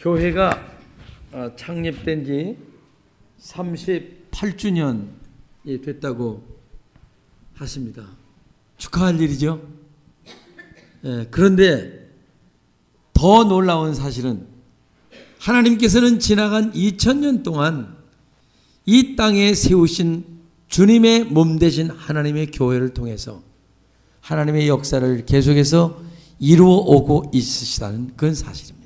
교회가 창립된 지 38주년이 됐다고 하십니다. 축하할 일이죠. 그런데 더 놀라운 사실은 하나님께서는 지나간 2000년 동안 이 땅에 세우신 주님의 몸 되신 하나님의 교회를 통해서 하나님의 역사를 계속해서 이루어 오고 있으시다는 그런 사실입니다.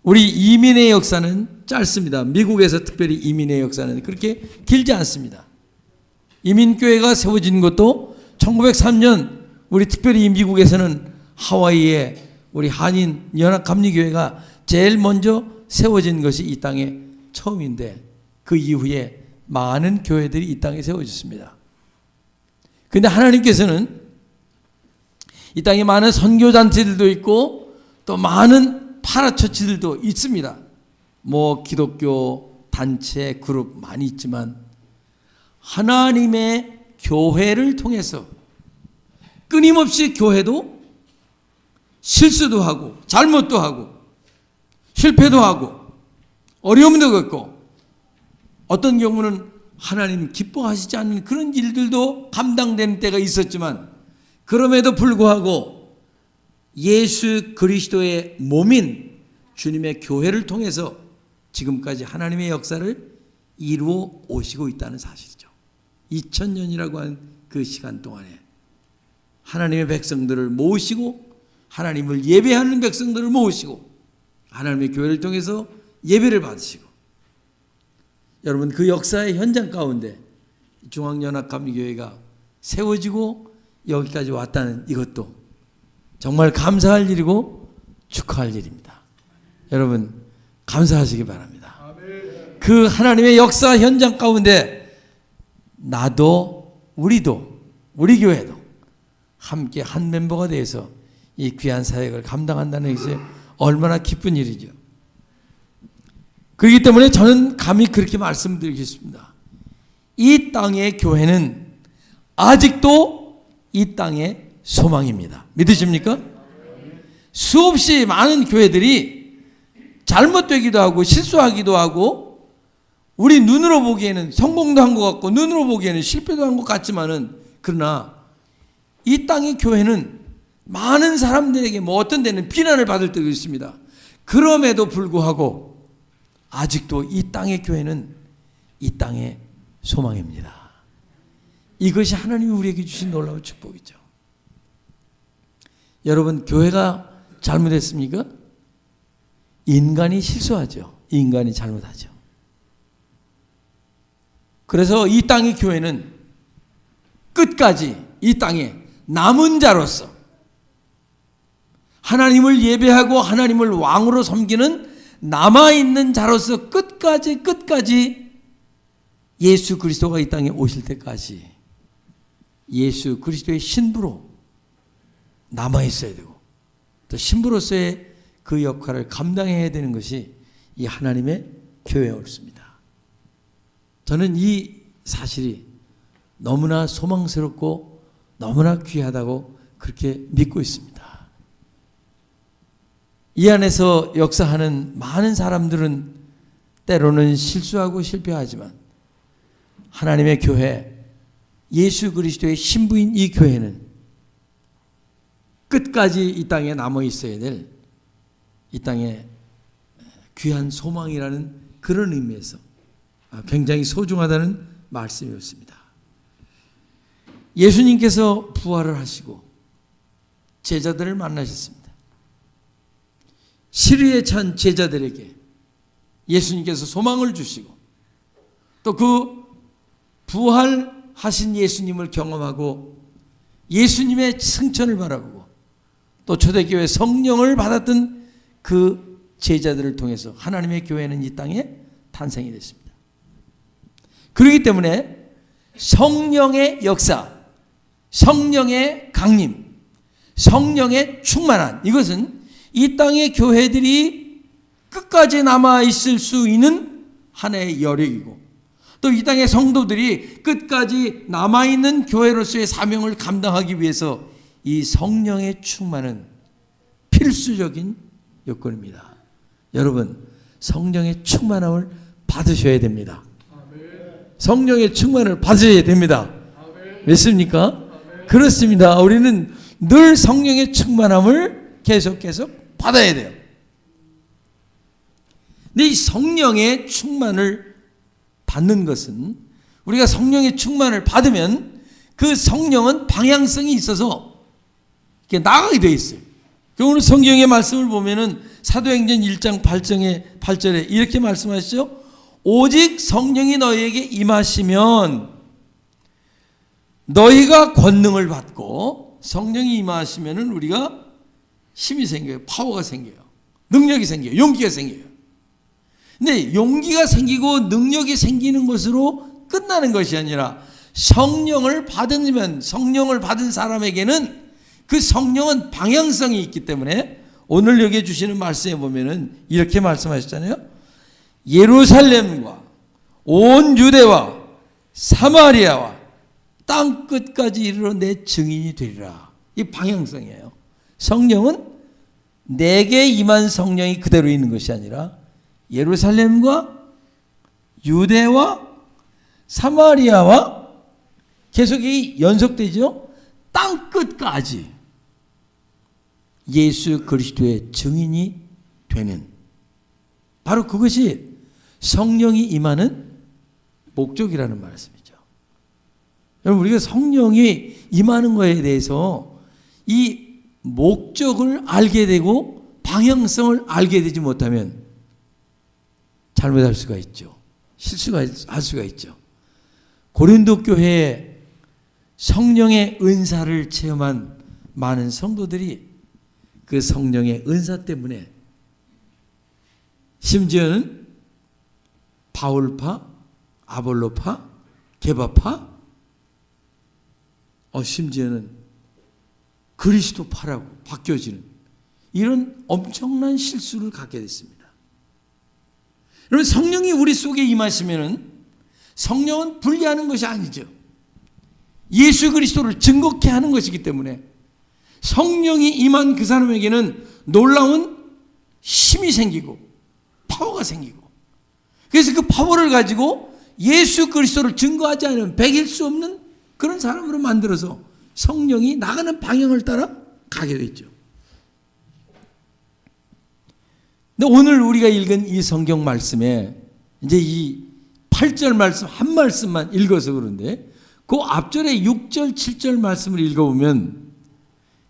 우리 이민의 역사는 짧습니다. 미국에서 특별히 이민의 역사는 그렇게 길지 않습니다. 이민교회가 세워진 것도 1903년 우리 특별히 미국에서는 하와이에 우리 한인 연합감리교회가 제일 먼저 세워진 것이 이 땅에 처음인데 그 이후에 많은 교회들이 이 땅에 세워졌습니다. 그런데 하나님께서는 이 땅에 많은 선교단체들도 있고 또 많은 파라처치들도 있습니다. 뭐 기독교 단체 그룹 많이 있지만 하나님의 교회를 통해서 끊임없이 교회도 실수도 하고 잘못도 하고 실패도 하고 어려움도 겪고 어떤 경우는 하나님 기뻐하시지 않는 그런 일들도 감당되는 때가 있었지만 그럼에도 불구하고 예수 그리스도의 몸인 주님의 교회를 통해서 지금까지 하나님의 역사를 이루어 오시고 있다는 사실이죠. 2000년이라고 하는 그 시간 동안에 하나님의 백성들을 모으시고 하나님을 예배하는 백성들을 모으시고 하나님의 교회를 통해서 예배를 받으시고 여러분 그 역사의 현장 가운데 중앙연합감리교회가 세워지고 여기까지 왔다는 이것도 정말 감사할 일이고 축하할 일입니다. 여러분 감사하시기 바랍니다. 그 하나님의 역사 현장 가운데 나도 우리도 우리 교회도 함께 한 멤버가 돼서 이 귀한 사역을 감당한다는 것이 얼마나 기쁜 일이죠. 그렇기 때문에 저는 감히 그렇게 말씀드리겠습니다. 이 땅의 교회는 아직도 이 땅의 소망입니다. 믿으십니까? 수없이 많은 교회들이 잘못되기도 하고 실수하기도 하고 우리 눈으로 보기에는 성공도 한 것 같고 눈으로 보기에는 실패도 한 것 같지만은 그러나 이 땅의 교회는 많은 사람들에게 뭐 어떤 데는 비난을 받을 때도 있습니다. 그럼에도 불구하고 아직도 이 땅의 교회는 이 땅의 소망입니다. 이것이 하나님이 우리에게 주신 놀라운 축복이죠. 여러분 교회가 잘못했습니까? 인간이 실수하죠. 인간이 잘못하죠. 그래서 이 땅의 교회는 끝까지 이 땅에 남은 자로서 하나님을 예배하고 하나님을 왕으로 섬기는 남아있는 자로서 끝까지 예수 그리스도가 이 땅에 오실 때까지 예수 그리스도의 신부로 남아있어야 되고 또 신부로서의 그 역할을 감당해야 되는 것이 이 하나님의 교회였습니다. 저는 이 사실이 너무나 소망스럽고 너무나 귀하다고 그렇게 믿고 있습니다. 이 안에서 역사하는 많은 사람들은 때로는 실수하고 실패하지만 하나님의 교회, 예수 그리스도의 신부인 이 교회는 끝까지 이 땅에 남아 있어야 될 이 땅의 귀한 소망이라는 그런 의미에서 굉장히 소중하다는 말씀이었습니다. 예수님께서 부활을 하시고 제자들을 만나셨습니다. 시리에 찬 제자들에게 예수님께서 소망을 주시고 또 그 부활하신 예수님을 경험하고 예수님의 승천을 바라보고 또 초대교회 성령을 받았던 그 제자들을 통해서 하나님의 교회는 이 땅에 탄생이 됐습니다. 그렇기 때문에 성령의 역사, 성령의 강림, 성령의 충만한 이것은 이 땅의 교회들이 끝까지 남아있을 수 있는 하나의 여력이고 또 이 땅의 성도들이 끝까지 남아있는 교회로서의 사명을 감당하기 위해서 이 성령의 충만은 필수적인 요건입니다. 여러분, 성령의 충만함을 받으셔야 됩니다. 성령의 충만을 받으셔야 됩니다. 믿습니까? 그렇습니다. 우리는 늘 성령의 충만함을 계속 받아야 돼요. 근데 이 성령의 충만을 받는 것은, 우리가 성령의 충만을 받으면 그 성령은 방향성이 있어서 이렇게 나가게 되어 있어요. 오늘 성경의 말씀을 보면은 사도행전 1장 8절에 이렇게 말씀하시죠. 오직 성령이 너희에게 임하시면 너희가 권능을 받고, 성령이 임하시면은 우리가 힘이 생겨요. 파워가 생겨요. 능력이 생겨요. 용기가 생겨요. 근데 용기가 생기고 능력이 생기는 것으로 끝나는 것이 아니라, 성령을 받으면, 성령을 받은 사람에게는 그 성령은 방향성이 있기 때문에, 오늘 여기 주시는 말씀에 보면은 이렇게 말씀하셨잖아요. 예루살렘과 온 유대와 사마리아와 땅 끝까지 이르러 내 증인이 되리라. 이 방향성이에요. 성령은 내게 임한 성령이 그대로 있는 것이 아니라, 예루살렘과 유대와 사마리아와 계속 이 연속되죠. 땅 끝까지 예수 그리스도의 증인이 되는, 바로 그것이 성령이 임하는 목적이라는 말씀이죠. 여러분, 우리가 성령이 임하는 것에 대해서 이 목적을 알게 되고 방향성을 알게 되지 못하면 잘못할 수가 있죠. 실수할 수가 있죠. 고린도 교회에 성령의 은사를 체험한 많은 성도들이 그 성령의 은사 때문에, 심지어는 바울파, 아볼로파, 게바파, 심지어는 그리스도파라고 바뀌어지는 이런 엄청난 실수를 갖게 됐습니다. 여러분, 성령이 우리 속에 임하시면은, 성령은 분리하는 것이 아니죠. 예수 그리스도를 증거케 하는 것이기 때문에, 성령이 임한 그 사람에게는 놀라운 힘이 생기고 파워가 생기고, 그래서 그 파워를 가지고 예수 그리스도를 증거하지 않으면 백일 수 없는 그런 사람으로 만들어서 성령이 나가는 방향을 따라 가게 되죠. 근데 오늘 우리가 읽은 이 성경 말씀에 이제 이 8절 말씀 한 말씀만 읽어서 그런데, 그 앞절에 6절 7절 말씀을 읽어보면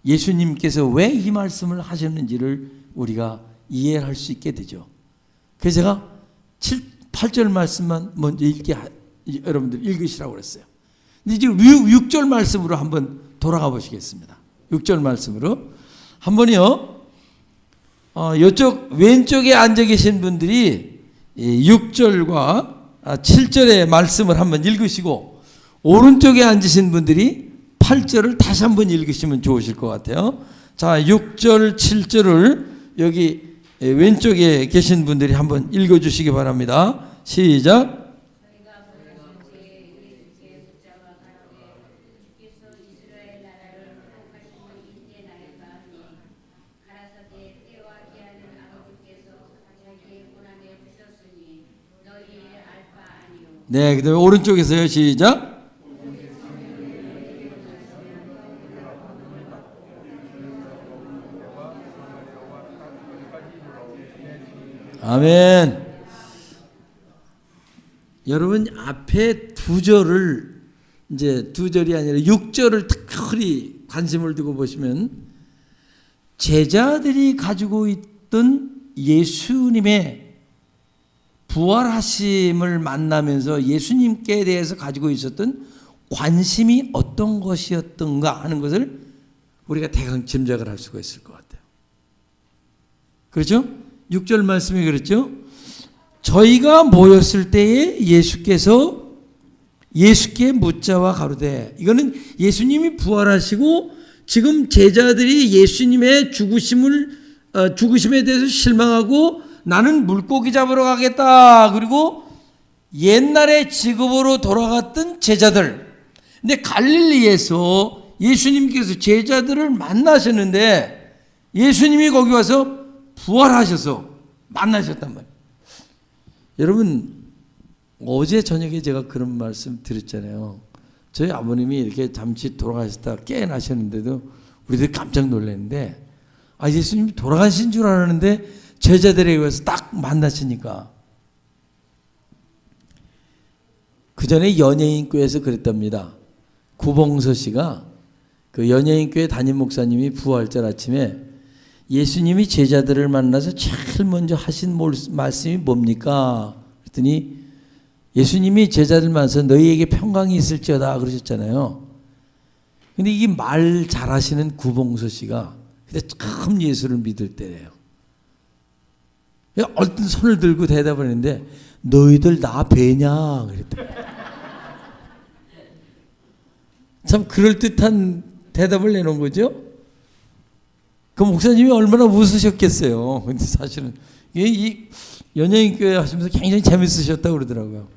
예수님께서 왜 이 말씀을 하셨는지를 우리가 이해할 수 있게 되죠. 그래서 제가 8절 말씀만 먼저 여러분들 읽으시라고 그랬어요. 근데 이제 6절 말씀으로 한번 돌아가 보시겠습니다. 6절 말씀으로 한번요. 이쪽 왼쪽에 앉아 계신 분들이 6절과 7절의 말씀을 한번 읽으시고, 오른쪽에 앉으신 분들이 8절을 다시 한번 읽으시면 좋으실 것 같아요. 자, 6절, 7절을 여기 왼쪽에 계신 분들이 한번 읽어주시기 바랍니다. 시작. 네, 그 다음에 오른쪽에서요. 시작. 아멘. 여러분, 앞에 두 절을, 이제 두 절이 아니라 6절을 특별히 관심을 두고 보시면, 제자들이 가지고 있던 예수님의 부활하심을 만나면서 예수님께 대해서 가지고 있었던 관심이 어떤 것이었던가 하는 것을 우리가 대강 짐작을 할 수가 있을 것 같아요. 그렇죠? 6절 말씀이 그랬죠. 저희가 모였을 때에 예수께 묻자와 가로되, 이거는 예수님이 부활하시고 지금 제자들이 예수님의 죽으심에 대해서 실망하고 나는 물고기 잡으러 가겠다, 그리고 옛날의 직업으로 돌아갔던 제자들, 근데 갈릴리에서 예수님께서 제자들을 만나셨는데 예수님이 거기 와서 부활하셔서 만나셨단 말이에요. 여러분, 어제 저녁에 제가 그런 말씀 드렸잖아요. 저희 아버님이 이렇게 잠시 돌아가셨다 깨어나셨는데도 우리들 깜짝 놀랐는데, 예수님이 돌아가신 줄 알았는데 제자들에게 와서 딱 만나시니까. 그 전에 연예인교회에서 그랬답니다. 구봉서 씨가 그 연예인교회 담임 목사님이 부활절 아침에 예수님이 제자들을 만나서 제일 먼저 하신 말씀이 뭡니까? 그랬더니 예수님이 제자들 만나서 너희에게 평강이 있을지어다 그러셨잖아요. 근데 이 말 잘하시는 구봉서 씨가 그때 참 예수를 믿을 때래요. 얼른 손을 들고 대답을 했는데 너희들 나 뵈냐 그랬더니 참 그럴듯한 대답을 내놓은 거죠. 그 목사님이 얼마나 웃으셨겠어요. 근데 사실은 이 연예인교회 하시면서 굉장히 재밌으셨다고 그러더라고요.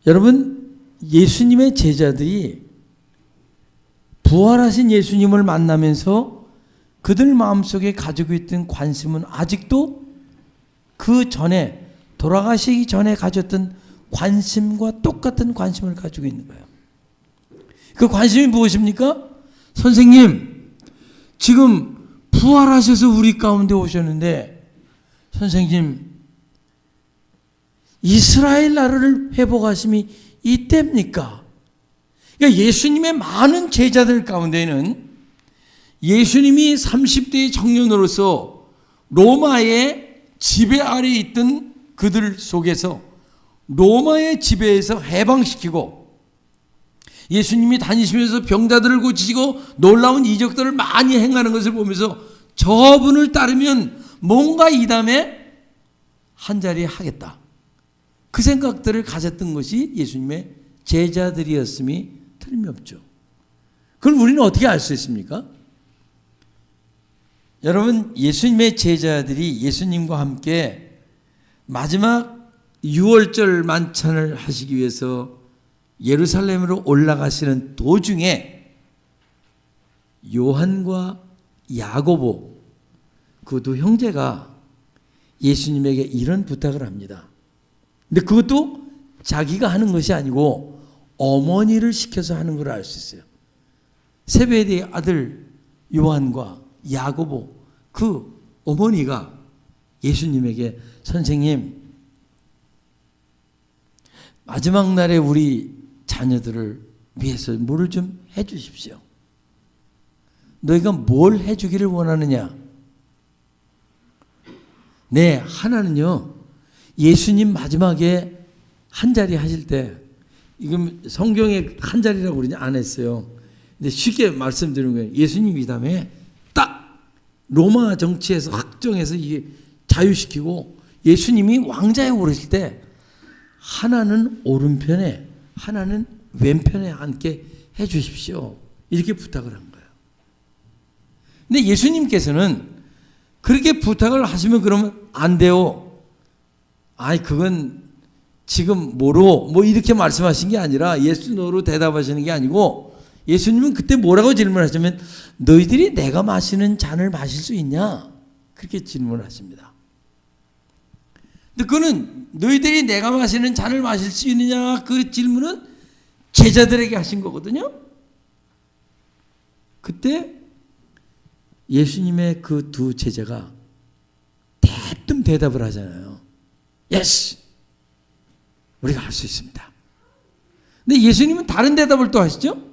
여러분, 예수님의 제자들이 부활하신 예수님을 만나면서 그들 마음속에 가지고 있던 관심은 아직도 그 전에 돌아가시기 전에 가졌던 관심과 똑같은 관심을 가지고 있는 거예요. 그 관심이 무엇입니까? 선생님, 지금 부활하셔서 우리 가운데 오셨는데 선생님, 이스라엘 나라를 회복하심이 이때입니까? 그러니까 예수님의 많은 제자들 가운데는 예수님이 30대의 청년으로서 로마의 지배 아래 있던 그들 속에서 로마의 지배에서 해방시키고 예수님이 다니시면서 병자들을 고치시고 놀라운 이적들을 많이 행하는 것을 보면서 저분을 따르면 뭔가 이 다음에 한자리 하겠다. 그 생각들을 가졌던 것이 예수님의 제자들이었음이 틀림없죠. 그걸 우리는 어떻게 알 수 있습니까? 여러분, 예수님의 제자들이 예수님과 함께 마지막 6월절 만찬을 하시기 위해서 예루살렘으로 올라가시는 도중에 요한과 야고보 그 두 형제가 예수님에게 이런 부탁을 합니다. 근데 그것도 자기가 하는 것이 아니고 어머니를 시켜서 하는 걸 알 수 있어요. 세베대의 아들 요한과 야고보 그 어머니가 예수님에게 선생님, 마지막 날에 우리 자녀들을 위해서 뭐를 좀 해 주십시오. 너희가 뭘 해주기를 원하느냐? 네, 하나는요, 예수님 마지막에 한자리 하실 때, 이건 성경에 한자리라고 그러지 안 했어요. 근데 쉽게 말씀드리는 거예요. 예수님 이 다음에 딱 로마 정치에서 확정해서 이게 자유시키고 예수님이 왕자에 오르실 때 하나는 오른편에 하나는 왼편에 앉게 해 주십시오. 이렇게 부탁을 한 거예요. 근데 예수님께서는 그렇게 부탁을 하시면 그러면 안 돼요. 그건 지금 뭐로 뭐 이렇게 말씀하신 게 아니라 예수 노로 대답하시는 게 아니고 예수님은 그때 뭐라고 질문하시면 너희들이 내가 마시는 잔을 마실 수 있냐? 그렇게 질문하십니다. 근데 그는 너희들이 내가 마시는 잔을 마실 수 있느냐? 그 질문은 제자들에게 하신 거거든요. 그때 예수님의 그 두 제자가 대뜸 대답을 하잖아요. 예스! 우리가 할 수 있습니다. 근데 예수님은 다른 대답을 또 하시죠.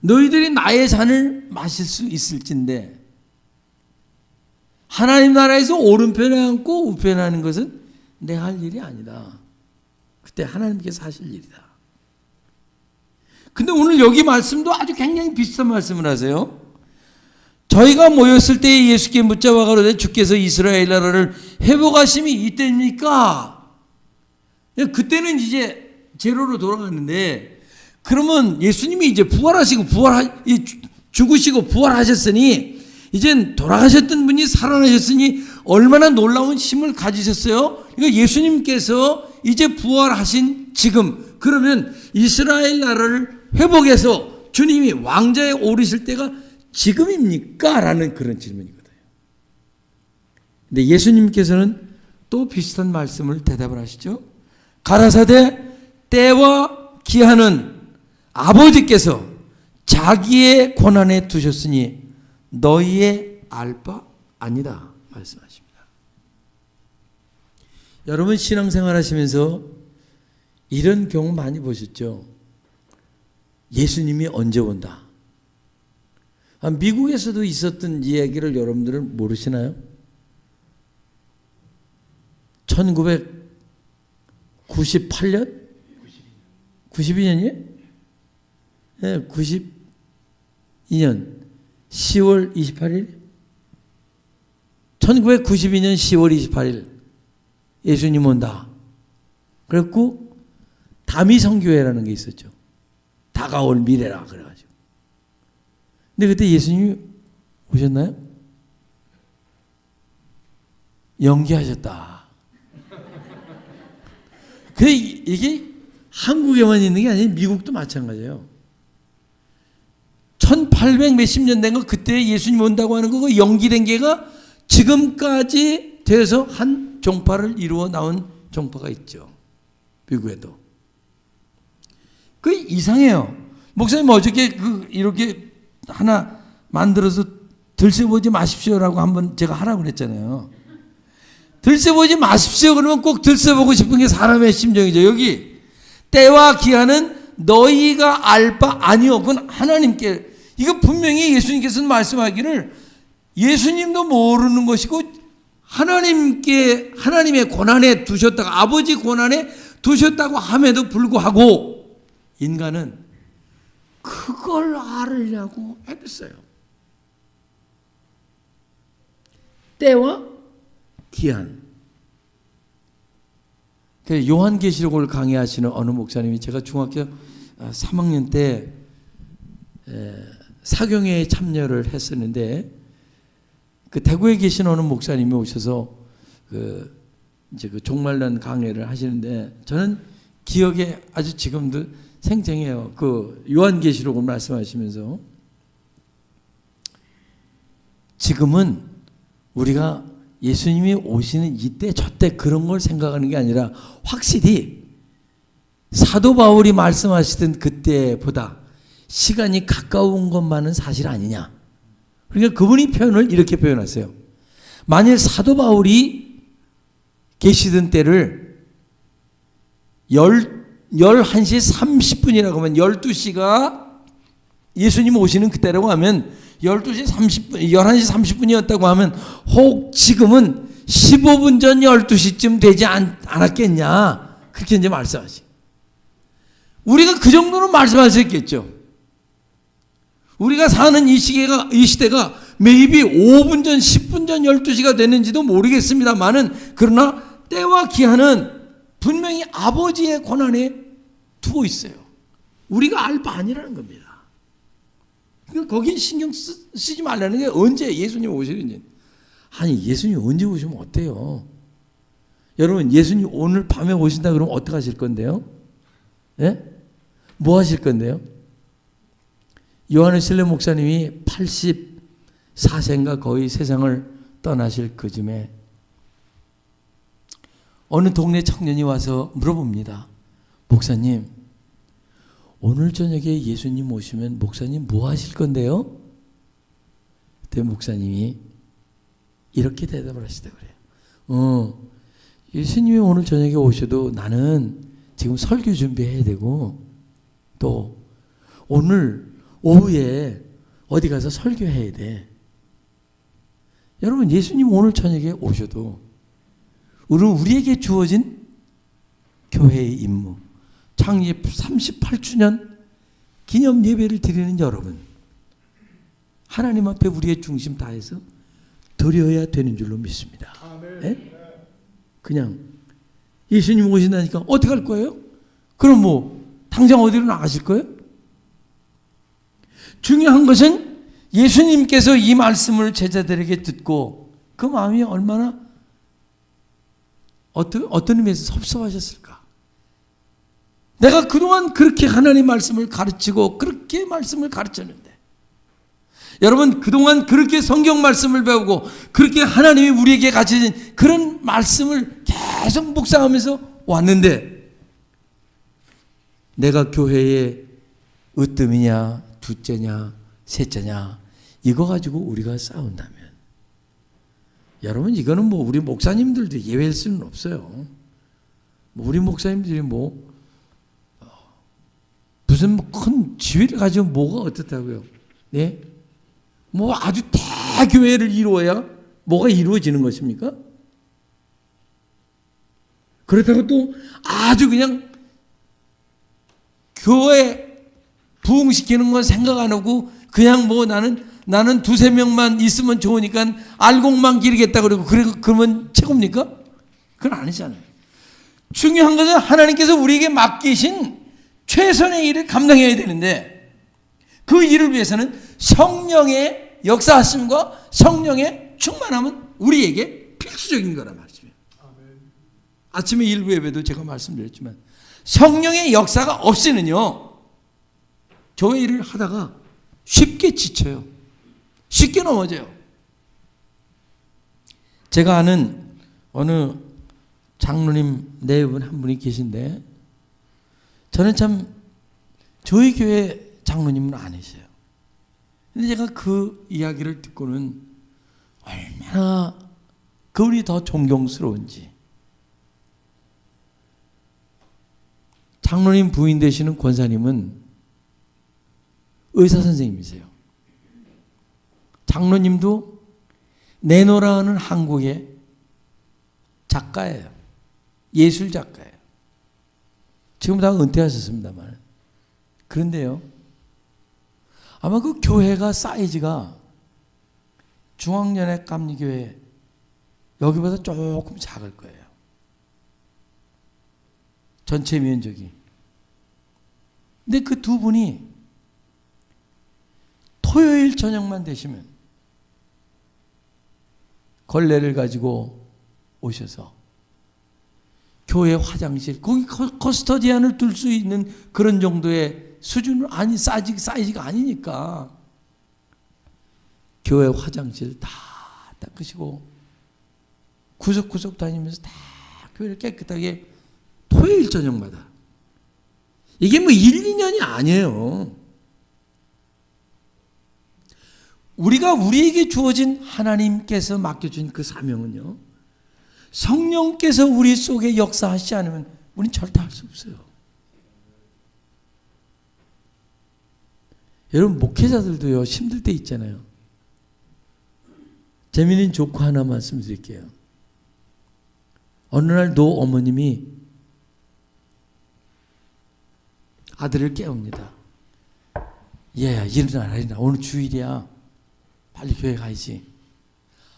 너희들이 나의 잔을 마실 수 있을진데 하나님 나라에서 오른편에 앉고 우편에 하는 것은 내가 할 일이 아니다. 그때 하나님께서 하실 일이다. 근데 오늘 여기 말씀도 아주 굉장히 비슷한 말씀을 하세요. 저희가 모였을 때 예수께 묻자와 가로되 주께서 이스라엘 나라를 회복하심이 이때입니까? 그때는 이제 제로로 돌아갔는데 그러면 예수님이 이제 부활하시고 죽으시고 부활하셨으니 이젠 돌아가셨던 분이 살아나셨으니 얼마나 놀라운 힘을 가지셨어요? 그러니까 예수님께서 이제 부활하신 지금 그러면 이스라엘 나라를 회복해서 주님이 왕자에 오르실 때가 지금입니까? 라는 그런 질문이거든요. 근데 예수님께서는 또 비슷한 말씀을 대답을 하시죠. 가라사대 때와 기한은 아버지께서 자기의 권한에 두셨으니 너희의 알 바 아니다 말씀하십니다. 여러분 신앙생활 하시면서 이런 경우 많이 보셨죠? 예수님이 언제 온다. 미국에서도 있었던 이야기를 여러분들은 모르시나요? 1998년? 92년이에요? 네, 92년 10월 28일? 1992년 10월 28일 예수님 온다. 그랬고 다미성교회라는 게 있었죠. 다가올 미래라 그래가지고. 근데 그때 예수님이 오셨나요? 연기하셨다. 근데 이게 한국에만 있는 게 아니라 미국도 마찬가지예요. 1800 몇십 년 된 거 그때 예수님 온다고 하는 거 연기된 게가 지금까지 돼서 한 종파를 이루어 나온 종파가 있죠. 미국에도. 그 이상해요. 목사님 어저께 이렇게 하나 만들어서 들춰보지 마십시오라고 한번 제가 하라고 그랬잖아요. 들춰보지 마십시오 그러면 꼭 들춰보고 싶은 게 사람의 심정이죠. 여기 때와 기한은 너희가 알 바 아니요. 그건 하나님께. 이거 분명히 예수님께서는 말씀하기를 예수님도 모르는 것이고 하나님의 권한에 두셨다고 아버지 권한에 두셨다고 함에도 불구하고 인간은 그걸 알으려고 애썼어요. 때와 기한. 요한계시록을 강의하시는 어느 목사님이 제가 중학교 3학년 때 사경회에 참여를 했었는데 그 대구에 계신 어느 목사님이 오셔서 이제 그 종말론 강의를 하시는데 저는 기억에 아주 지금도 생생해요. 그 요한계시록을 말씀하시면서 지금은 우리가 예수님이 오시는 이때 저때 그런 걸 생각하는 게 아니라 확실히 사도 바울이 말씀하시던 그때보다 시간이 가까운 것만은 사실 아니냐. 그러니까 그분이 표현을 이렇게 표현하세요. 만일 사도 바울이 계시던 때를 11시 30분이라고 하면 12시가 예수님 오시는 그때라고 하면 12시 30분, 11시 30분이었다고 하면 혹 지금은 15분 전 12시쯤 되지 않았겠냐. 그렇게 이제 말씀하시. 우리가 그 정도는 말씀하셨겠죠. 우리가 사는 이 시대가 maybe 5분 전, 10분 전 12시가 됐는지도 모르겠습니다만은 그러나 때와 기한은 분명히 아버지의 권한에 두고 있어요. 우리가 알 바 아니라는 겁니다. 그러니까 거긴 신경 쓰지 말라는 게 언제 예수님 오시는지. 아니 예수님 언제 오시면 어때요? 여러분 예수님 오늘 밤에 오신다 그러면 어떻게 하실 건데요? 예? 뭐 하실 건데요? 요한의 실레 목사님이 84세인가 거의 세상을 떠나실 그쯤에 어느 동네 청년이 와서 물어봅니다. 목사님, 오늘 저녁에 예수님 오시면 목사님 뭐 하실 건데요? 그때 목사님이 이렇게 대답을 하시다 그래요. 예수님이 오늘 저녁에 오셔도 나는 지금 설교 준비해야 되고 또 오늘 오후에 어디 가서 설교해야 돼. 여러분 예수님 오늘 저녁에 오셔도 우리에게 주어진 교회의 임무, 창립 38주년 기념 예배를 드리는 여러분, 하나님 앞에 우리의 중심 다해서 드려야 되는 줄로 믿습니다. 네? 그냥 예수님 오신다니까 어떻게 할 거예요? 그럼 뭐 당장 어디로 나가실 거예요? 중요한 것은 예수님께서 이 말씀을 제자들에게 듣고 그 마음이 얼마나 어떤 의미에서 섭섭하셨을까? 내가 그동안 그렇게 하나님 말씀을 가르치고 그렇게 말씀을 가르쳤는데 여러분 그동안 그렇게 성경 말씀을 배우고 그렇게 하나님이 우리에게 가르쳐진 그런 말씀을 계속 묵상하면서 왔는데 내가 교회의 으뜸이냐 둘째냐 셋째냐 이거 가지고 우리가 싸운다면 여러분 이거는 뭐 우리 목사님들도 예외일 수는 없어요. 우리 목사님들이 무슨 큰 지위를 가지고 뭐가 어떻다고요? 네? 뭐 아주 대교회를 이루어야 뭐가 이루어지는 것입니까? 그렇다고 또 아주 그냥 교회 부흥시키는 건 생각 안 하고 그냥 뭐 나는 두세 명만 있으면 좋으니까 알곡만 기르겠다 그러고 그러면 최고입니까? 그건 아니잖아요. 중요한 것은 하나님께서 우리에게 맡기신 최선의 일을 감당해야 되는데 그 일을 위해서는 성령의 역사하심과 성령의 충만함은 우리에게 필수적인 거란 말이에요. 아침에 일부 예배도 제가 말씀드렸지만 성령의 역사가 없이는요 교회 일을 하다가 쉽게 지쳐요. 쉽게 넘어져요. 제가 아는 어느 장로님 내분 한 분이 계신데 저는 참 저희 교회 장로님은 아니세요. 근데 제가 그 이야기를 듣고는 얼마나 그분이 더 존경스러운지. 장로님 부인 되시는 권사님은 의사 선생님이세요. 장로님도 내노라는 한국의 작가예요. 예술 작가예요. 지금 다 은퇴하셨습니다만. 그런데요. 아마 그 교회가 사이즈가 중앙연합 감리교회 여기보다 조금 작을 거예요. 전체 면적이. 근데 그 두 분이 토요일 저녁만 되시면 걸레를 가지고 오셔서 교회 화장실, 거기 커스터디안을 둘 수 있는 그런 정도의 수준은 아니, 사이즈가 아니니까 교회 화장실 다 닦으시고 구석구석 다니면서 다 교회를 깨끗하게 토요일 저녁마다. 이게 뭐 1, 2년이 아니에요. 우리가 우리에게 주어진 하나님께서 맡겨준 그 사명은요. 성령께서 우리 속에 역사하시지 않으면 우리는 절대 할 수 없어요. 여러분 목회자들도요. 힘들 때 있잖아요. 재미있는 조크 하나 말씀드릴게요. 어느 날 노 어머님이 아들을 깨웁니다. 얘야 일어나라. 오늘 주일이야. 빨리 교회 가야지.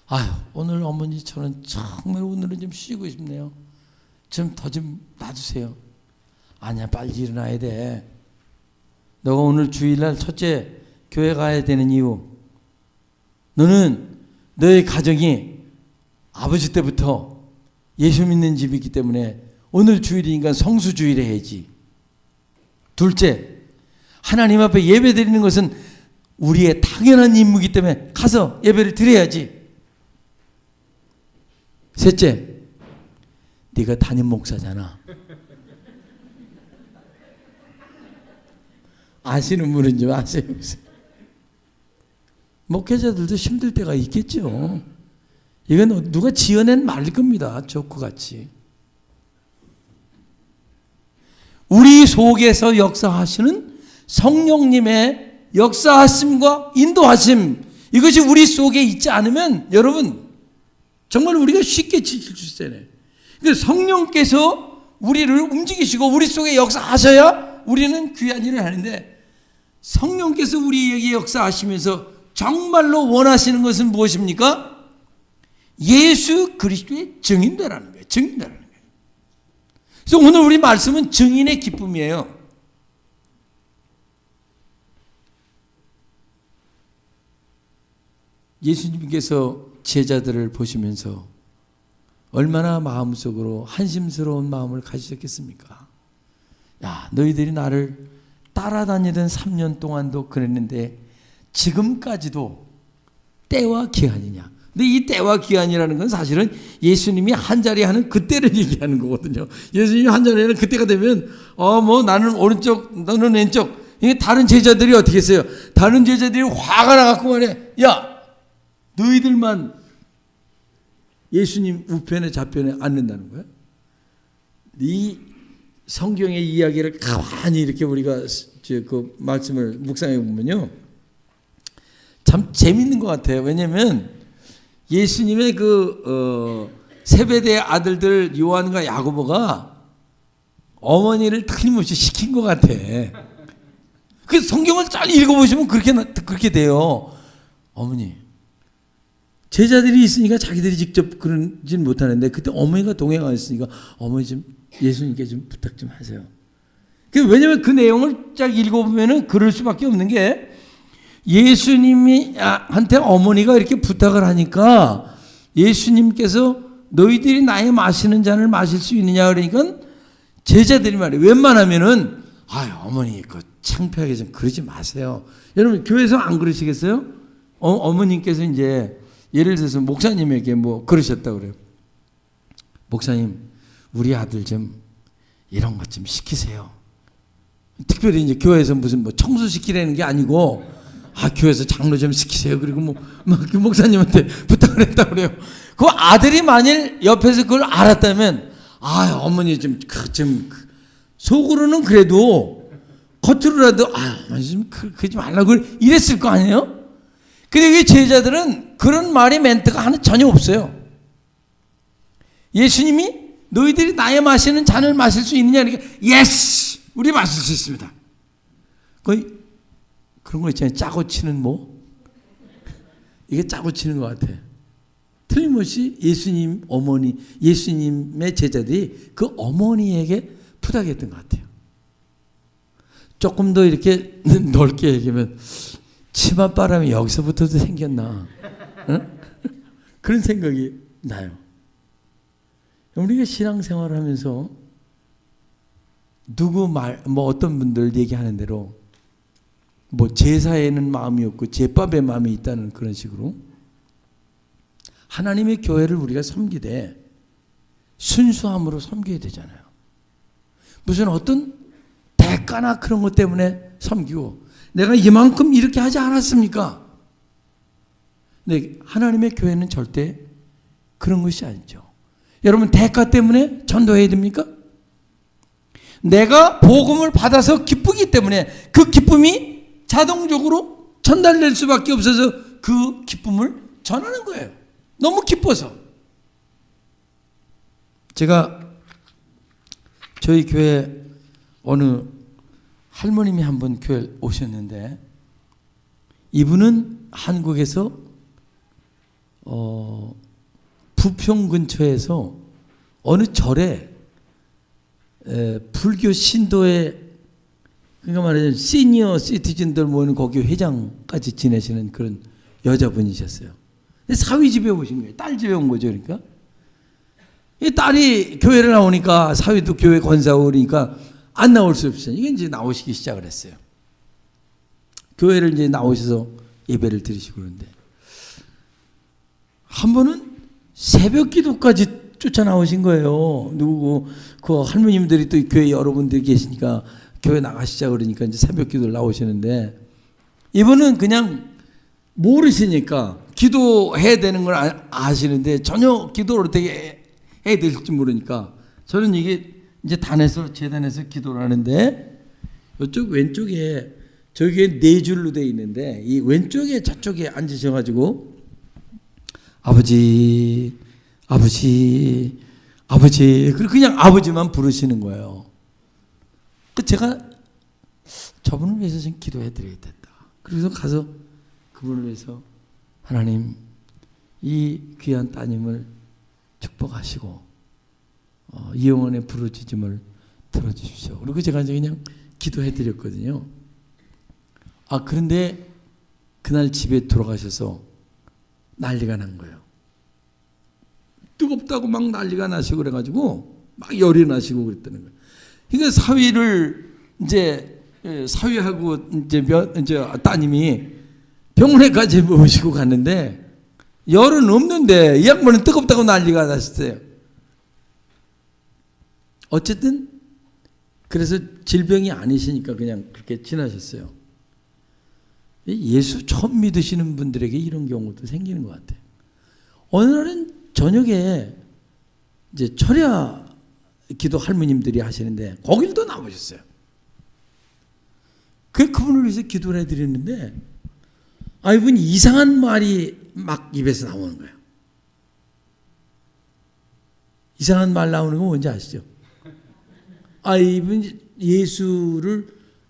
아유 오늘 어머니 저는 정말 오늘은 좀 쉬고 싶네요. 좀 더 좀 놔주세요. 아니야 빨리 일어나야 돼. 너가 오늘 주일날 첫째 교회 가야 되는 이유, 너는 너의 가정이 아버지 때부터 예수 믿는 집이기 때문에 오늘 주일이니까 성수주일 해야지. 둘째, 하나님 앞에 예배 드리는 것은 우리의 당연한 임무이기 때문에 가서 예배를 드려야지. 셋째, 네가 담임 목사잖아. 아시는 분은 좀 아세요. 목회자들도 힘들 때가 있겠죠. 이건 누가 지어낸 말일 겁니다. 조크같이. 우리 속에서 역사하시는 성령님의 역사하심과 인도하심, 이것이 우리 속에 있지 않으면 여러분 정말 우리가 쉽게 지칠 수 있어요. 그러니까 성령께서 우리를 움직이시고 우리 속에 역사하셔야 우리는 귀한 일을 하는데, 성령께서 우리에게 역사하시면서 정말로 원하시는 것은 무엇입니까? 예수 그리스도의 증인되라는 거예요. 증인되라는 거예요. 그래서 오늘 우리 말씀은 증인의 기쁨이에요. 예수님께서 제자들을 보시면서 얼마나 마음속으로 한심스러운 마음을 가지셨겠습니까? 야, 너희들이 나를 따라다니던 3년 동안도 그랬는데 지금까지도 때와 기한이냐. 근데 이 때와 기한이라는 건 사실은 예수님이 한 자리 하는 그때를 얘기하는 거거든요. 예수님이 한 자리 하는 그때가 되면 뭐 나는 오른쪽 너는 왼쪽. 이게 다른 제자들이 어떻게 했어요? 다른 제자들이 화가 나갖고 말해. 야 너희들만 예수님 우편에 좌편에 앉는다는 거야? 이 성경의 이야기를 가만히 이렇게 우리가 그 말씀을 묵상해 보면요, 참 재밌는 것 같아요. 왜냐하면 예수님의 그 세베대의 아들들 요한과 야고보가 어머니를 틀림없이 시킨 것 같아. 그 성경을 잘 읽어보시면 그렇게 돼요. 어머니, 제자들이 있으니까 자기들이 직접 그러진 못하는데 그때 어머니가 동행하였으니까 어머니 좀 예수님께 좀 부탁 좀 하세요. 왜냐면 그 내용을 쫙 읽어보면은 그럴 수밖에 없는 게, 예수님이 한테 어머니가 이렇게 부탁을 하니까 예수님께서 너희들이 나의 마시는 잔을 마실 수 있느냐 그러니까 제자들이 말이에요. 웬만하면은 어머니 그 창피하게 좀 그러지 마세요. 여러분 교회에서 안 그러시겠어요? 어머님께서 이제 예를 들어서 목사님에게 뭐 그러셨다고 그래요. 목사님, 우리 아들 좀 이런 것 좀 시키세요. 특별히 이제 교회에서 무슨 뭐 청소시키라는 게 아니고, 교회에서 장로 좀 시키세요. 그리고 그 목사님한테 부탁을 했다고 그래요. 그 아들이 만일 옆에서 그걸 알았다면, 어머니 좀 속으로는 그래도 겉으로라도 어머니 좀 그러지 말라고 이랬을 거 아니에요? 근데 이 제자들은 그런 말이 멘트가 하나 전혀 없어요. 예수님이 너희들이 나의 마시는 잔을 마실 수 있느냐 그러니까 예스! 우리 마실 수 있습니다. 거의 그런 거 있잖아요. 짜고 치는 이게 짜고 치는 것 같아. 틀림없이 예수님 어머니, 예수님의 제자들이 그 어머니에게 부탁했던 것 같아요. 조금 더 이렇게 넓게 얘기하면 치맛바람이 여기서부터도 생겼나? 응? 그런 생각이 나요. 우리가 신앙생활을 하면서 어떤 분들 얘기하는 대로 제사에는 마음이 없고 제밥에 마음이 있다는 그런 식으로 하나님의 교회를 우리가 섬기되 순수함으로 섬겨야 되잖아요. 무슨 어떤 대가나 그런 것 때문에 섬기고, 내가 이만큼 이렇게 하지 않았습니까? 근데 하나님의 교회는 절대 그런 것이 아니죠. 여러분, 대가 때문에 전도해야 됩니까? 내가 복음을 받아서 기쁘기 때문에 그 기쁨이 자동적으로 전달될 수밖에 없어서 그 기쁨을 전하는 거예요. 너무 기뻐서. 제가 저희 교회 어느 할머님이 한 번 교회에 오셨는데, 이분은 한국에서 부평 근처에서 어느 절에 불교 신도의, 그러니까 말하자면 시니어 시티즌들 모이는 거기 회장까지 지내시는 그런 여자분이셨어요. 근데 사위 집에 오신 거예요. 딸 집에 온 거죠. 그러니까 이 딸이 교회를 나오니까 사위도 교회 권사고 그러니까 안 나올 수 없어요. 이게 이제 나오시기 시작을 했어요. 교회를 이제 나오셔서 예배를 드리시고 그러는데, 한 번은 새벽 기도까지 쫓아 나오신 거예요. 누구고 그 할머님들이 또 교회 여러분들이 계시니까 교회 나가시자 그러니까 이제 새벽 기도를 나오시는데, 이분은 그냥 모르시니까 기도해야 되는 걸 아시는데 전혀 기도를 어떻게 해야 될지 모르니까, 저는 이게 이제 재단에서 기도를 하는데, 이쪽 왼쪽에 저기에 4줄로 되어 있는데 이 왼쪽에 저쪽에 앉으셔가지고 아버지 그냥 아버지만 부르시는 거예요. 제가 저분을 위해서 좀 기도해 드리겠다. 그래서 가서 그분을 위해서, 하나님 이 귀한 따님을 축복하시고 이 영혼의 부르짖음을 들어주십시오. 그리고 제가 이제 그냥 기도해 드렸거든요. 그런데 그날 집에 돌아가셔서 난리가 난 거예요. 뜨겁다고 막 난리가 나시고 그래가지고 막 열이 나시고 그랬다는 거예요. 그러니까 사위하고 이제 따님이 병원에까지 모시고 갔는데 열은 없는데 이 양반은 뜨겁다고 난리가 났어요. 어쨌든 그래서 질병이 아니시니까 그냥 그렇게 지나셨어요. 예수 처음 믿으시는 분들에게 이런 경우도 생기는 것 같아요. 어느 날은 저녁에 이제 철야 기도 할머님들이 하시는데 거길 또 나오셨어요. 그분을 위해서 기도를 해드렸는데 이분이 이상한 말이 막 입에서 나오는 거예요. 이상한 말 나오는 건 뭔지 아시죠? 이분이 예수를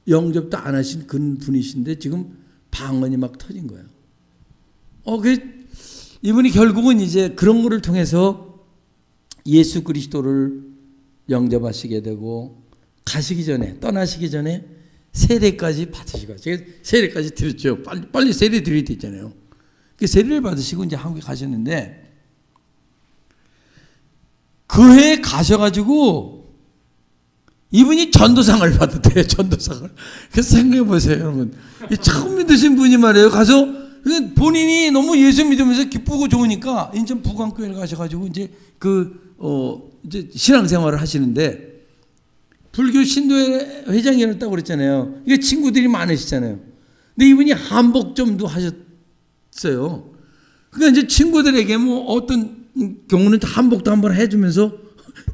영접도 안 하신 그 분이신데 지금 방언이 막 터진 거예요. 이분이 결국은 이제 그런 거를 통해서 예수 그리스도를 영접하시게 되고 가시기 전에, 떠나시기 전에 세례까지 받으시고, 제가 세례까지 드렸죠. 빨리 세례 드려야 되잖아요. 그 세례를 받으시고 이제 한국에 가셨는데 그 해에 가셔가지고 이분이 전도상을 받았대요. 전도상을. 그래서 생각해 보세요, 여러분. 처음 믿으신 분이 말이에요. 가서 본인이 너무 예수 믿으면서 기쁘고 좋으니까 인천 부광교회를 가셔가지고 이제 이제 신앙생활을 하시는데 불교 신도회 회장이었다고 그랬잖아요. 이게 친구들이 많으시잖아요. 근데 이분이 한복점도 하셨어요. 그러니까 이제 친구들에게 뭐 어떤 경우는 한복도 한번 해주면서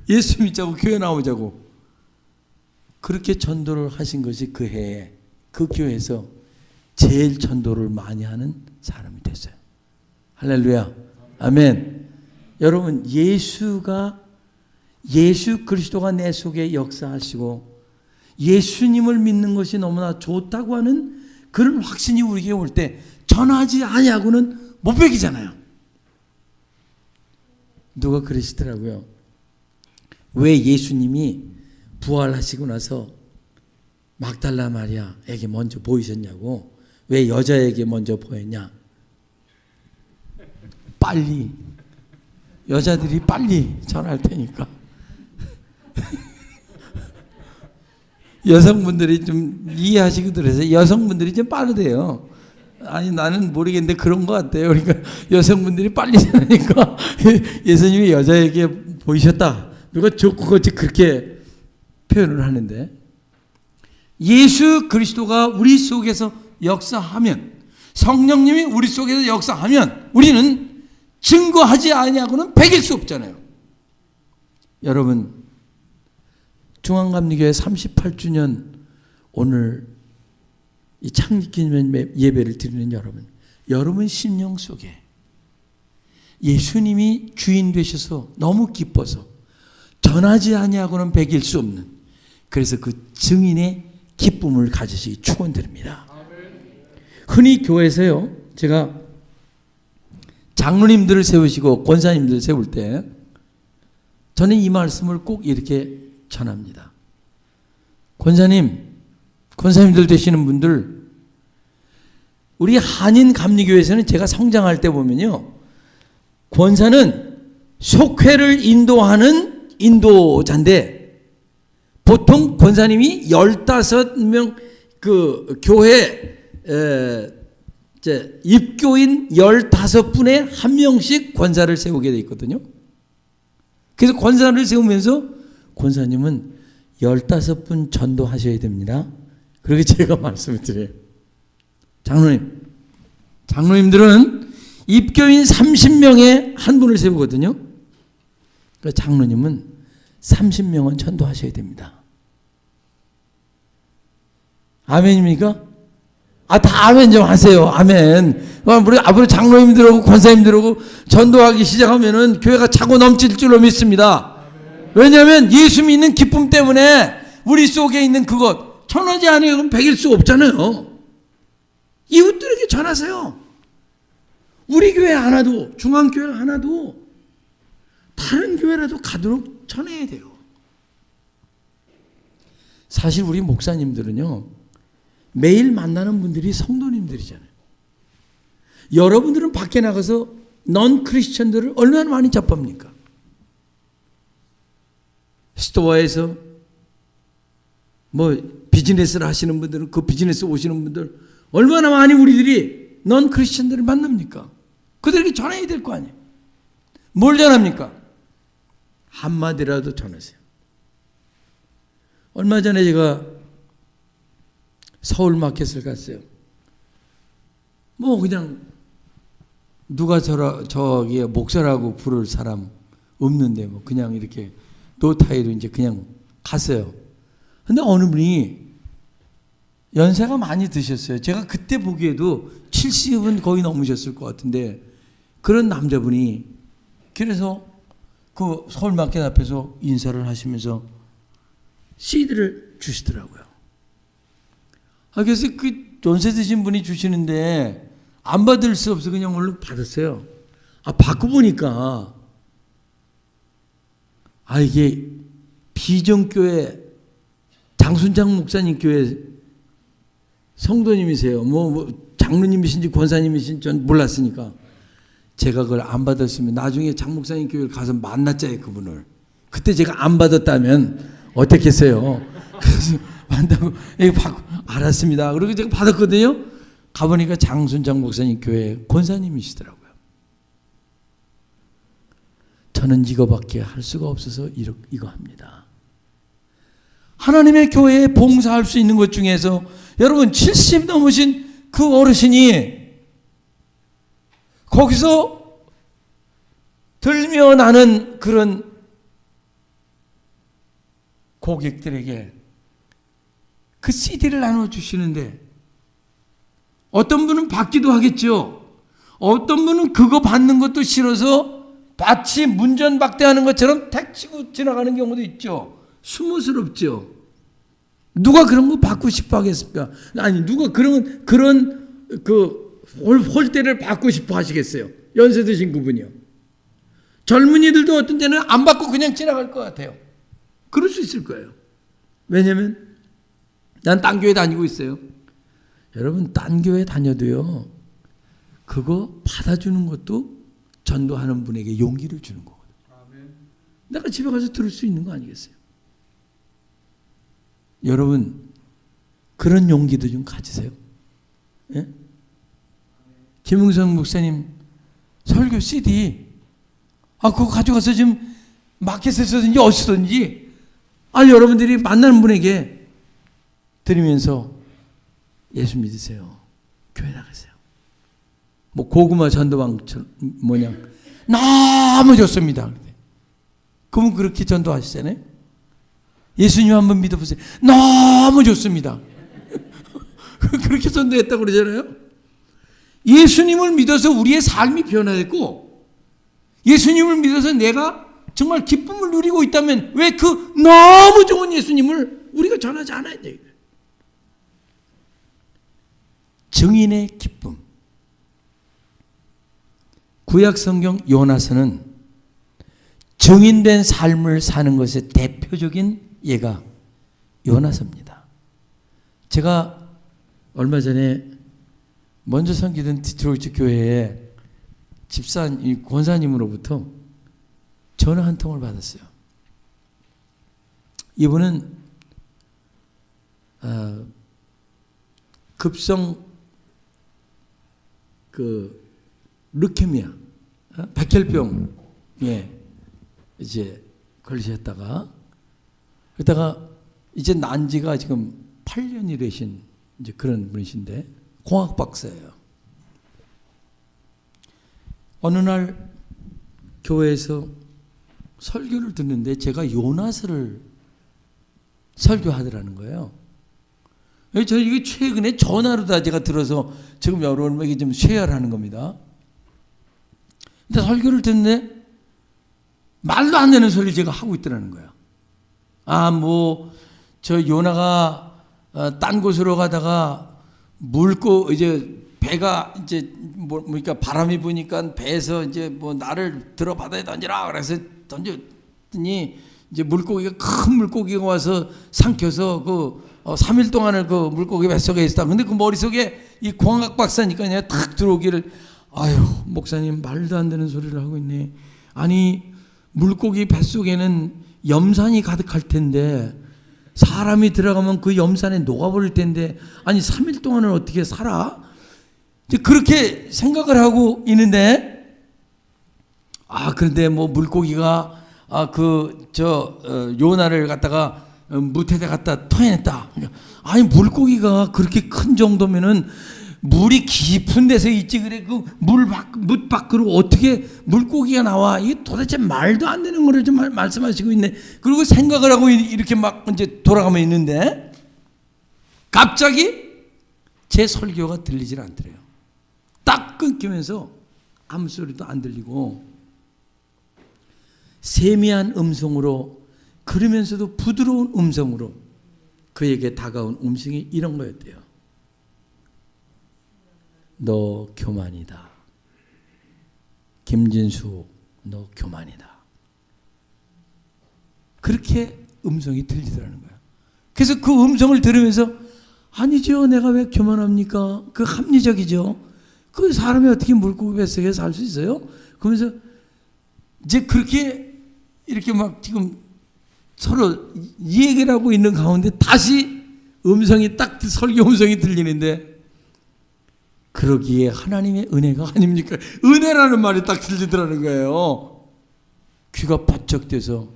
예수 믿자고 교회 나오자고 그렇게 전도를 하신 것이 그 해에 그 교회에서 제일 전도를 많이 하는 사람이 됐어요. 할렐루야. 아멘. 여러분, 예수 그리스도가 내 속에 역사하시고 예수님을 믿는 것이 너무나 좋다고 하는 그런 확신이 우리에게 올 때 전하지 아니하고는 못 베기잖아요. 누가 그러시더라고요. 왜 예수님이 부활하시고 나서 막달라 마리아에게 먼저 보이셨냐고. 왜 여자에게 먼저 보였냐. 빨리 여자들이 빨리 전할 테니까 여성분들이 좀 이해하시고 들으세요. 여성분들이 좀 빠르대요. 나는 모르겠는데 그런 것 같아요. 그러니까 여성분들이 빨리 전하니까 예수님이 여자에게 보이셨다. 누가 좋고같이 그렇게 표현을 하는데 예수 그리스도가 우리 속에서 역사하면 성령님이 우리 속에서 역사하면 우리는 증거하지 아니하고는 배길 수 없잖아요. 여러분, 중앙감리교회 38주년 오늘 이 창립기념 예배를 드리는 여러분 심령 속에 예수님이 주인 되셔서 너무 기뻐서 전하지 아니하고는 배길 수 없는, 그래서 그 증인의 기쁨을 가지시기 축원드립니다. 흔히 교회에서요, 제가 장로님들을 세우시고 권사님들을 세울 때 저는 이 말씀을 꼭 이렇게 전합니다. 권사님들 되시는 분들, 우리 한인 감리교회에서는 제가 성장할 때 보면요, 권사는 속회를 인도하는 인도자인데 보통 권사님이 15명 그 교회 입교인 15분에 한 명씩 권사를 세우게 돼 있거든요. 그래서 권사를 세우면서 권사님은 15분 전도하셔야 됩니다. 그렇게 제가 말씀을 드려요. 장로님들은 입교인 30명에 한 분을 세우거든요. 그러니까 장로님은 30명은 전도하셔야 됩니다. 아멘입니까? 다 아멘 좀 하세요. 아멘. 우리 앞으로 장로님들하고 권사님들하고 전도하기 시작하면은 교회가 차고 넘칠 줄로 믿습니다. 왜냐하면 예수 믿는 기쁨 때문에 우리 속에 있는 그것 전하지 않으면 배길 수 없잖아요. 이웃들에게 전하세요. 우리 교회 하나도, 중앙교회 하나도 다른 교회라도 가도록 전해야 돼요. 사실 우리 목사님들은요, 매일 만나는 분들이 성도님들이잖아요. 여러분들은 밖에 나가서 넌 크리스천들을 얼마나 많이 접합니까? 스토어에서 비즈니스를 하시는 분들은 그 비즈니스 오시는 분들 얼마나 많이 우리들이 넌 크리스천들을 만납니까? 그들에게 전해야 될 거 아니에요. 뭘 전합니까? 한마디라도 전하세요. 얼마 전에 제가 서울 마켓을 갔어요. 뭐 그냥 누가 저기 목사라고 부를 사람 없는데 뭐 그냥 이렇게 노타이로 이제 그냥 갔어요. 근데 어느 분이 연세가 많이 드셨어요. 제가 그때 보기에도 70은 거의 넘으셨을 것 같은데 그런 남자분이 그래서 그 서울 마켓 앞에서 인사를 하시면서 CD를 주시더라고요. 그래서 그 연세 드신 분이 주시는데 안 받을 수 없어 그냥 얼른 받았어요. 받고 보니까 이게 비전교회 장순장 목사님 교회 성도님이세요. 뭐 장로님이신지 권사님이신지 전 몰랐으니까 제가 그걸 안 받았으면 나중에 장 목사님 교회를 가서 만났잖아요, 그분을. 그때 제가 안 받았다면 어떻겠어요? 그래서 만나고 받고 알았습니다. 그리고 제가 받았거든요. 가보니까 장순장 목사님 교회 권사님이시더라고요. 저는 이거밖에 할 수가 없어서 이거 합니다. 하나님의 교회에 봉사할 수 있는 것 중에서 여러분 70 넘으신 그 어르신이 거기서 들며 나는 그런 고객들에게 그 CD를 나눠주시는데 어떤 분은 받기도 하겠죠. 어떤 분은 그거 받는 것도 싫어서 마치 문전박대하는 것처럼 택 치고 지나가는 경우도 있죠. 수모스럽죠. 누가 그런 거 받고 싶어 하겠습니까? 아니 누가 그런 그 홀대를 받고 싶어 하시겠어요? 연세 드신 그분이요. 젊은이들도 어떤 때는 안 받고 그냥 지나갈 것 같아요. 그럴 수 있을 거예요. 왜냐하면 난 딴 교회 다니고 있어요. 여러분 딴 교회 다녀도요. 그거 받아주는 것도 전도하는 분에게 용기를 주는 거거든요. 내가 집에 가서 들을 수 있는 거 아니겠어요? 여러분 그런 용기도 좀 가지세요. 예? 김웅성 목사님 설교 CD 그거 가져가서 지금 마켓에서든지 어디서든지 여러분들이 만나는 분에게 드리면서 예수 믿으세요. 교회 나가세요. 뭐 고구마 전도왕처럼 뭐냐 너무 좋습니다. 그분 그렇게 전도하시잖아요. 예수님 한번 믿어보세요. 너무 좋습니다. 그렇게 전도했다고 그러잖아요. 예수님을 믿어서 우리의 삶이 변화됐고 예수님을 믿어서 내가 정말 기쁨을 누리고 있다면 왜 그 너무 좋은 예수님을 우리가 전하지 않아야 돼요? 증인의 기쁨. 구약 성경 요나서는 증인된 삶을 사는 것의 대표적인 예가 요나서입니다. 제가 얼마 전에 먼저 섬기던 디트로이트 교회에 집사님, 권사님으로부터 전화 한 통을 받았어요. 이분은 급성 르케미아, 백혈병에 이제 걸리셨다가 그러다가 이제 난 지가 지금 8년이 되신 이제 그런 분이신데 공학 박사예요. 어느 날 교회에서 설교를 듣는데 제가 요나서를 설교하더라는 거예요. 저 이게 최근에 전화로 다 제가 들어서 지금 여러분에게 좀 쉐어를 하는 겁니다. 근데 설교를 듣는데 말도 안 되는 소리를 제가 하고 있더라는 거예요. 저 요나가 딴 곳으로 가다가 이제 배가 이제 그러니까 바람이 부니까 배에서 이제 나를 들어 바다에 던지라 그래서 던졌더니 이제 물고기가 큰 물고기가 와서 삼켜서 3일 동안을 그 물고기 뱃속에 있었다. 근데 그 머릿속에 이 공학 박사니까 그냥 탁 들어오기를 목사님 말도 안 되는 소리를 하고 있네. 아니 물고기 뱃속에는 염산이 가득할 텐데 사람이 들어가면 그 염산에 녹아버릴 텐데 아니 3일 동안은 어떻게 살아? 이제 그렇게 생각을 하고 있는데, 그런데 뭐 물고기가 요나를 갖다가 무태대 갖다 터해냈다. 아니 물고기가 그렇게 큰 정도면은 물이 깊은 데서 있지, 그래 그 물 밖으로 어떻게 물고기가 나와? 이게 도대체 말도 안 되는 거를 좀 말씀하시고 있네. 그리고 생각을 하고 이렇게 막 이제 돌아가면 있는데 갑자기 제 설교가 들리질 않더래요. 딱 끊기면서 아무 소리도 안 들리고 세미한 음성으로, 그러면서도 부드러운 음성으로 그에게 다가온 음성이 이런 거였대요. 너 교만이다. 김진수, 너 교만이다. 그렇게 음성이 들리더라는 거예요. 그래서 그 음성을 들으면서 아니죠, 내가 왜 교만합니까? 그 합리적이죠. 그 사람이 어떻게 물고기 뱃속에 살 수 있어요? 그러면서 이제 그렇게 이렇게 막 지금 서로 이 얘기를 하고 있는 가운데 다시 음성이 딱 설교 음성이 들리는데, 그러기에 하나님의 은혜가 아닙니까? 은혜라는 말이 딱 들리더라는 거예요. 귀가 바짝 돼서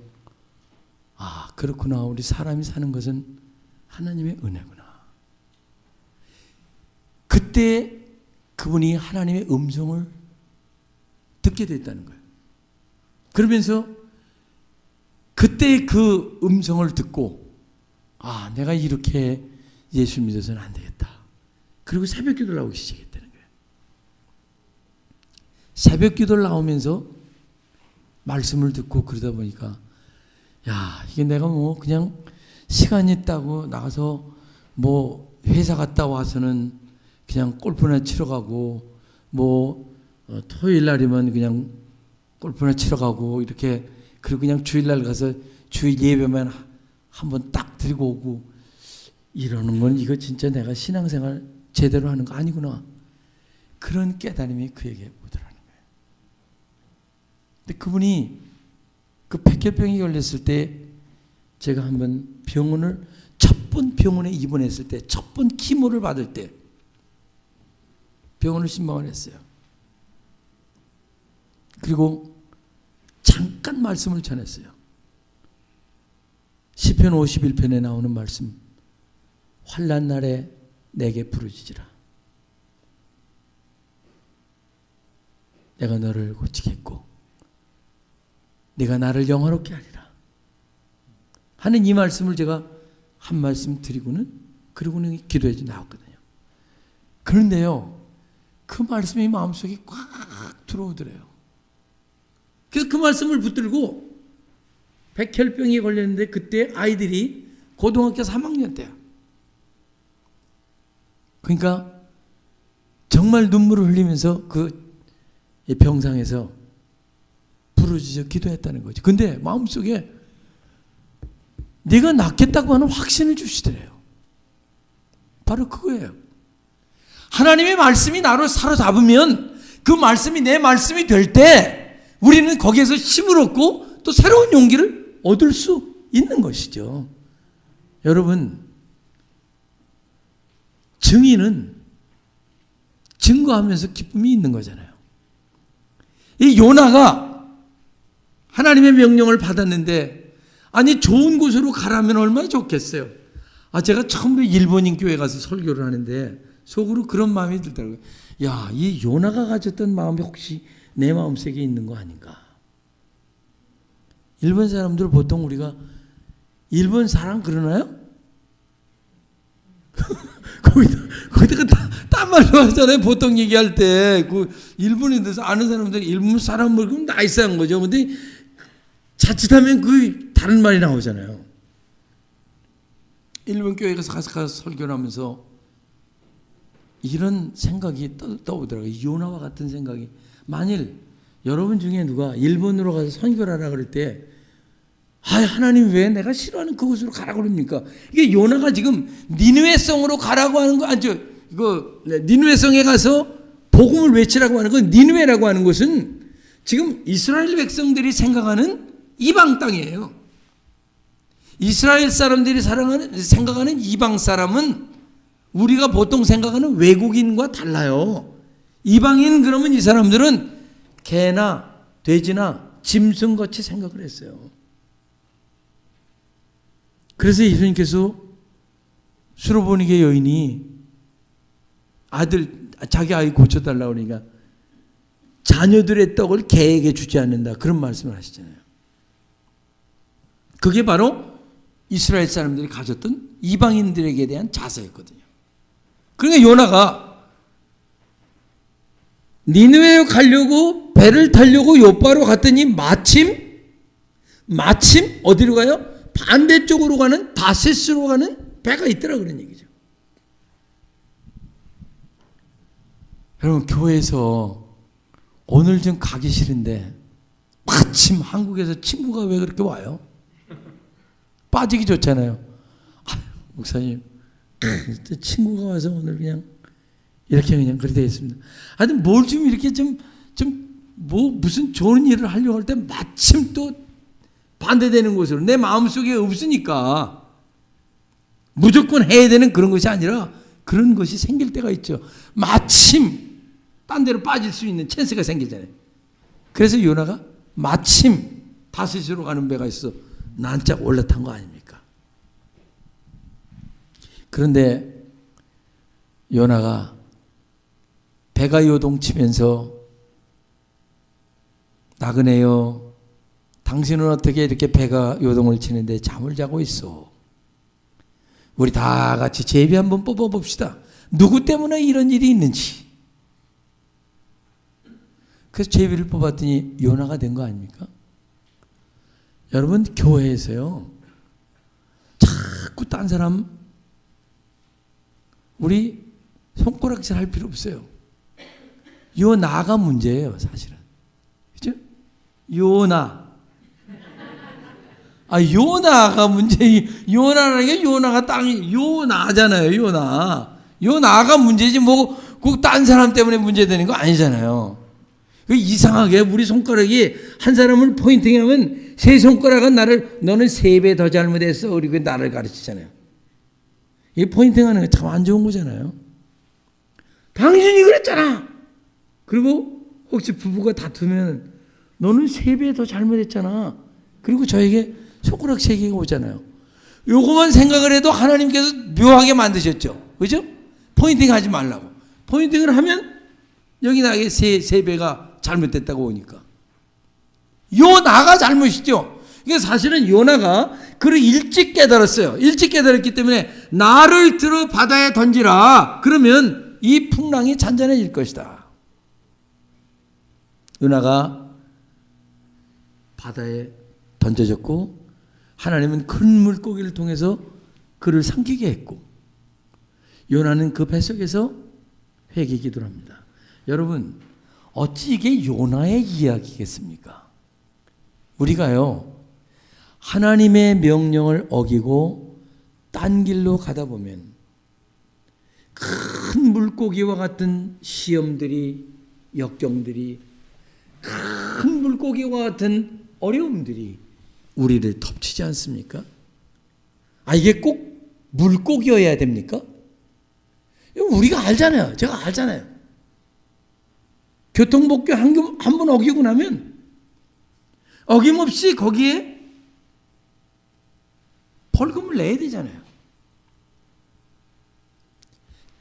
그렇구나, 우리 사람이 사는 것은 하나님의 은혜구나. 그때 그분이 하나님의 음성을 듣게 됐다는 거예요. 그러면서 그때 그 음성을 듣고 내가 이렇게 예수 믿어서는 안 되겠다. 그리고 새벽 기도를 나오기 시작했다는 거예요. 새벽 기도를 나오면서 말씀을 듣고 그러다 보니까 이게 내가 뭐 그냥 시간 있다고 나가서 뭐 회사 갔다 와서는 그냥 골프나 치러 가고, 뭐 토요일 날이면 그냥 골프나 치러 가고 이렇게, 그리고 그냥 주일날 가서 주일 예배만 한번 딱 드리고 오고 이러는 건 이거 진짜 내가 신앙생활 제대로 하는 거 아니구나. 그런 깨달음이 그에게 오더라는 거예요. 근데 그분이 그 백혈병이 걸렸을 때 제가 한번 첫 번 병원에 입원했을 때, 첫 번 키모를 받을 때 병원을 신방을 했어요. 그리고 잠깐 말씀을 전했어요. 시편 51편에 나오는 말씀, 환난 날에 내게 부르짖으라. 내가 너를 고치겠고 네가 나를 영화롭게 하리라 하는 이 말씀을 제가 한 말씀 드리고는, 그리고는 기도해 나왔거든요. 그런데요, 그 말씀이 마음속에 꽉 들어오더래요. 그래서 그 말씀을 붙들고 백혈병이 걸렸는데, 그때 아이들이 고등학교 3학년 때야. 그러니까 정말 눈물을 흘리면서 그 병상에서 부르짖어 기도했다는 거죠. 근데 마음속에 네가 낫겠다고 하는 확신을 주시더래요. 바로 그거예요. 하나님의 말씀이 나를 사로잡으면, 그 말씀이 내 말씀이 될 때 우리는 거기에서 힘을 얻고 또 새로운 용기를 얻을 수 있는 것이죠. 여러분, 증인은 증거하면서 기쁨이 있는 거잖아요. 이 요나가 하나님의 명령을 받았는데, 아니 좋은 곳으로 가라면 얼마나 좋겠어요. 제가 처음으로 일본인 교회 가서 설교를 하는데 속으로 그런 마음이 들더라고요. 이 요나가 가졌던 마음이 혹시 내 마음속에 있는 거 아닌가. 일본 사람들 보통 우리가 일본 사람 그러나요? 거기다가 딴 말로 하잖아요. 보통 얘기할 때 그 일본인들 아는 사람들이 일본 사람을 그럼 나이스한 거죠. 근데 자칫하면 그 다른 말이 나오잖아요. 일본 교회 가서 설교를 하면서 이런 생각이 떠오더라고요. 요나와 같은 생각이. 만일 여러분 중에 누가 일본으로 가서 선교를 하라 그럴 때 하나님 왜 내가 싫어하는 그곳으로 가라고 그럽니까? 이게 요나가 지금 니느웨성으로 가라고 하는 거 아니죠. 니느웨성에 가서 복음을 외치라고 하는 건, 니느웨라고 하는 것은 지금 이스라엘 백성들이 생각하는 이방 땅이에요. 이스라엘 사람들이 생각하는 이방 사람은 우리가 보통 생각하는 외국인과 달라요. 이방인 그러면 이 사람들은 개나 돼지나 짐승같이 생각을 했어요. 그래서 예수님께서 수로보니게 여인이 자기 아이 고쳐달라고 그러니까 자녀들의 떡을 개에게 주지 않는다, 그런 말씀을 하시잖아요. 그게 바로 이스라엘 사람들이 가졌던 이방인들에게 대한 자세였거든요. 그러니까 요나가 니느웨에 가려고 배를 타려고 요바로 갔더니 마침 어디로 가요? 반대쪽으로 가는 다세스로 가는 배가 있더라, 그런 얘기죠. 여러분, 교회에서 오늘 좀 가기 싫은데 마침 한국에서 친구가 왜 그렇게 와요? 빠지기 좋잖아요. 목사님, 친구가 와서 오늘 그냥 이렇게 그냥 그렇게 되겠습니다. 하여튼 뭘 좀 이렇게 뭐 무슨 좋은 일을 하려고 할 때 마침 또 반대되는 곳으로, 내 마음속에 없으니까 무조건 해야 되는 그런 것이 아니라 그런 것이 생길 때가 있죠. 마침 딴 데로 빠질 수 있는 찬스가 생기잖아요. 그래서 요나가 마침 다시스로 가는 배가 있어 난짝 올라탄 거 아닙니까? 그런데 요나가 배가 요동치면서 나그네여, 당신은 어떻게 이렇게 배가 요동을 치는데 잠을 자고 있어? 우리 다 같이 제비 한번 뽑아봅시다. 누구 때문에 이런 일이 있는지. 그래서 제비를 뽑았더니 요나가 된 거 아닙니까? 여러분, 교회에서요, 자꾸 딴 사람 우리 손가락질 할 필요 없어요. 요나가 문제예요, 사실은. 그죠? 요나가 문제. 요나라는 게 요나가 땅이 요나잖아요. 요나가 문제지 뭐 꼭 딴 사람 때문에 문제되는 거 아니잖아요. 이상하게 우리 손가락이 한 사람을 포인팅하면 세 손가락은 너는 3배 더 잘못했어, 그리고 나를 가르치잖아요. 이 포인팅하는 게 참 안 좋은 거잖아요. 당신이 그랬잖아. 그리고 혹시 부부가 다투면 너는 3배 더 잘못했잖아. 그리고 저에게 손가락 3개가 오잖아요. 요거만 생각을 해도 하나님께서 묘하게 만드셨죠. 그죠? 포인팅 하지 말라고. 포인팅을 하면 여기 나에게 3배가 잘못됐다고 오니까. 요나가 잘못이죠. 이게 사실은 요나가 그를 일찍 깨달았어요. 일찍 깨달았기 때문에 나를 들어 바다에 던지라. 그러면 이 풍랑이 잔잔해질 것이다. 요나가 바다에 던져졌고 하나님은 큰 물고기를 통해서 그를 삼키게 했고 요나는 그 뱃속에서 회개 기도를 합니다. 여러분, 어찌 이게 요나의 이야기겠습니까? 우리가요, 하나님의 명령을 어기고 딴 길로 가다 보면 큰 물고기와 같은 시험들이, 역경들이, 큰 물고기와 같은 어려움들이 우리를 덮치지 않습니까? 이게 꼭 물고기여야 됩니까? 우리가 알잖아요. 제가 알잖아요. 교통법규 한 번 어기고 나면 어김없이 거기에 벌금을 내야 되잖아요.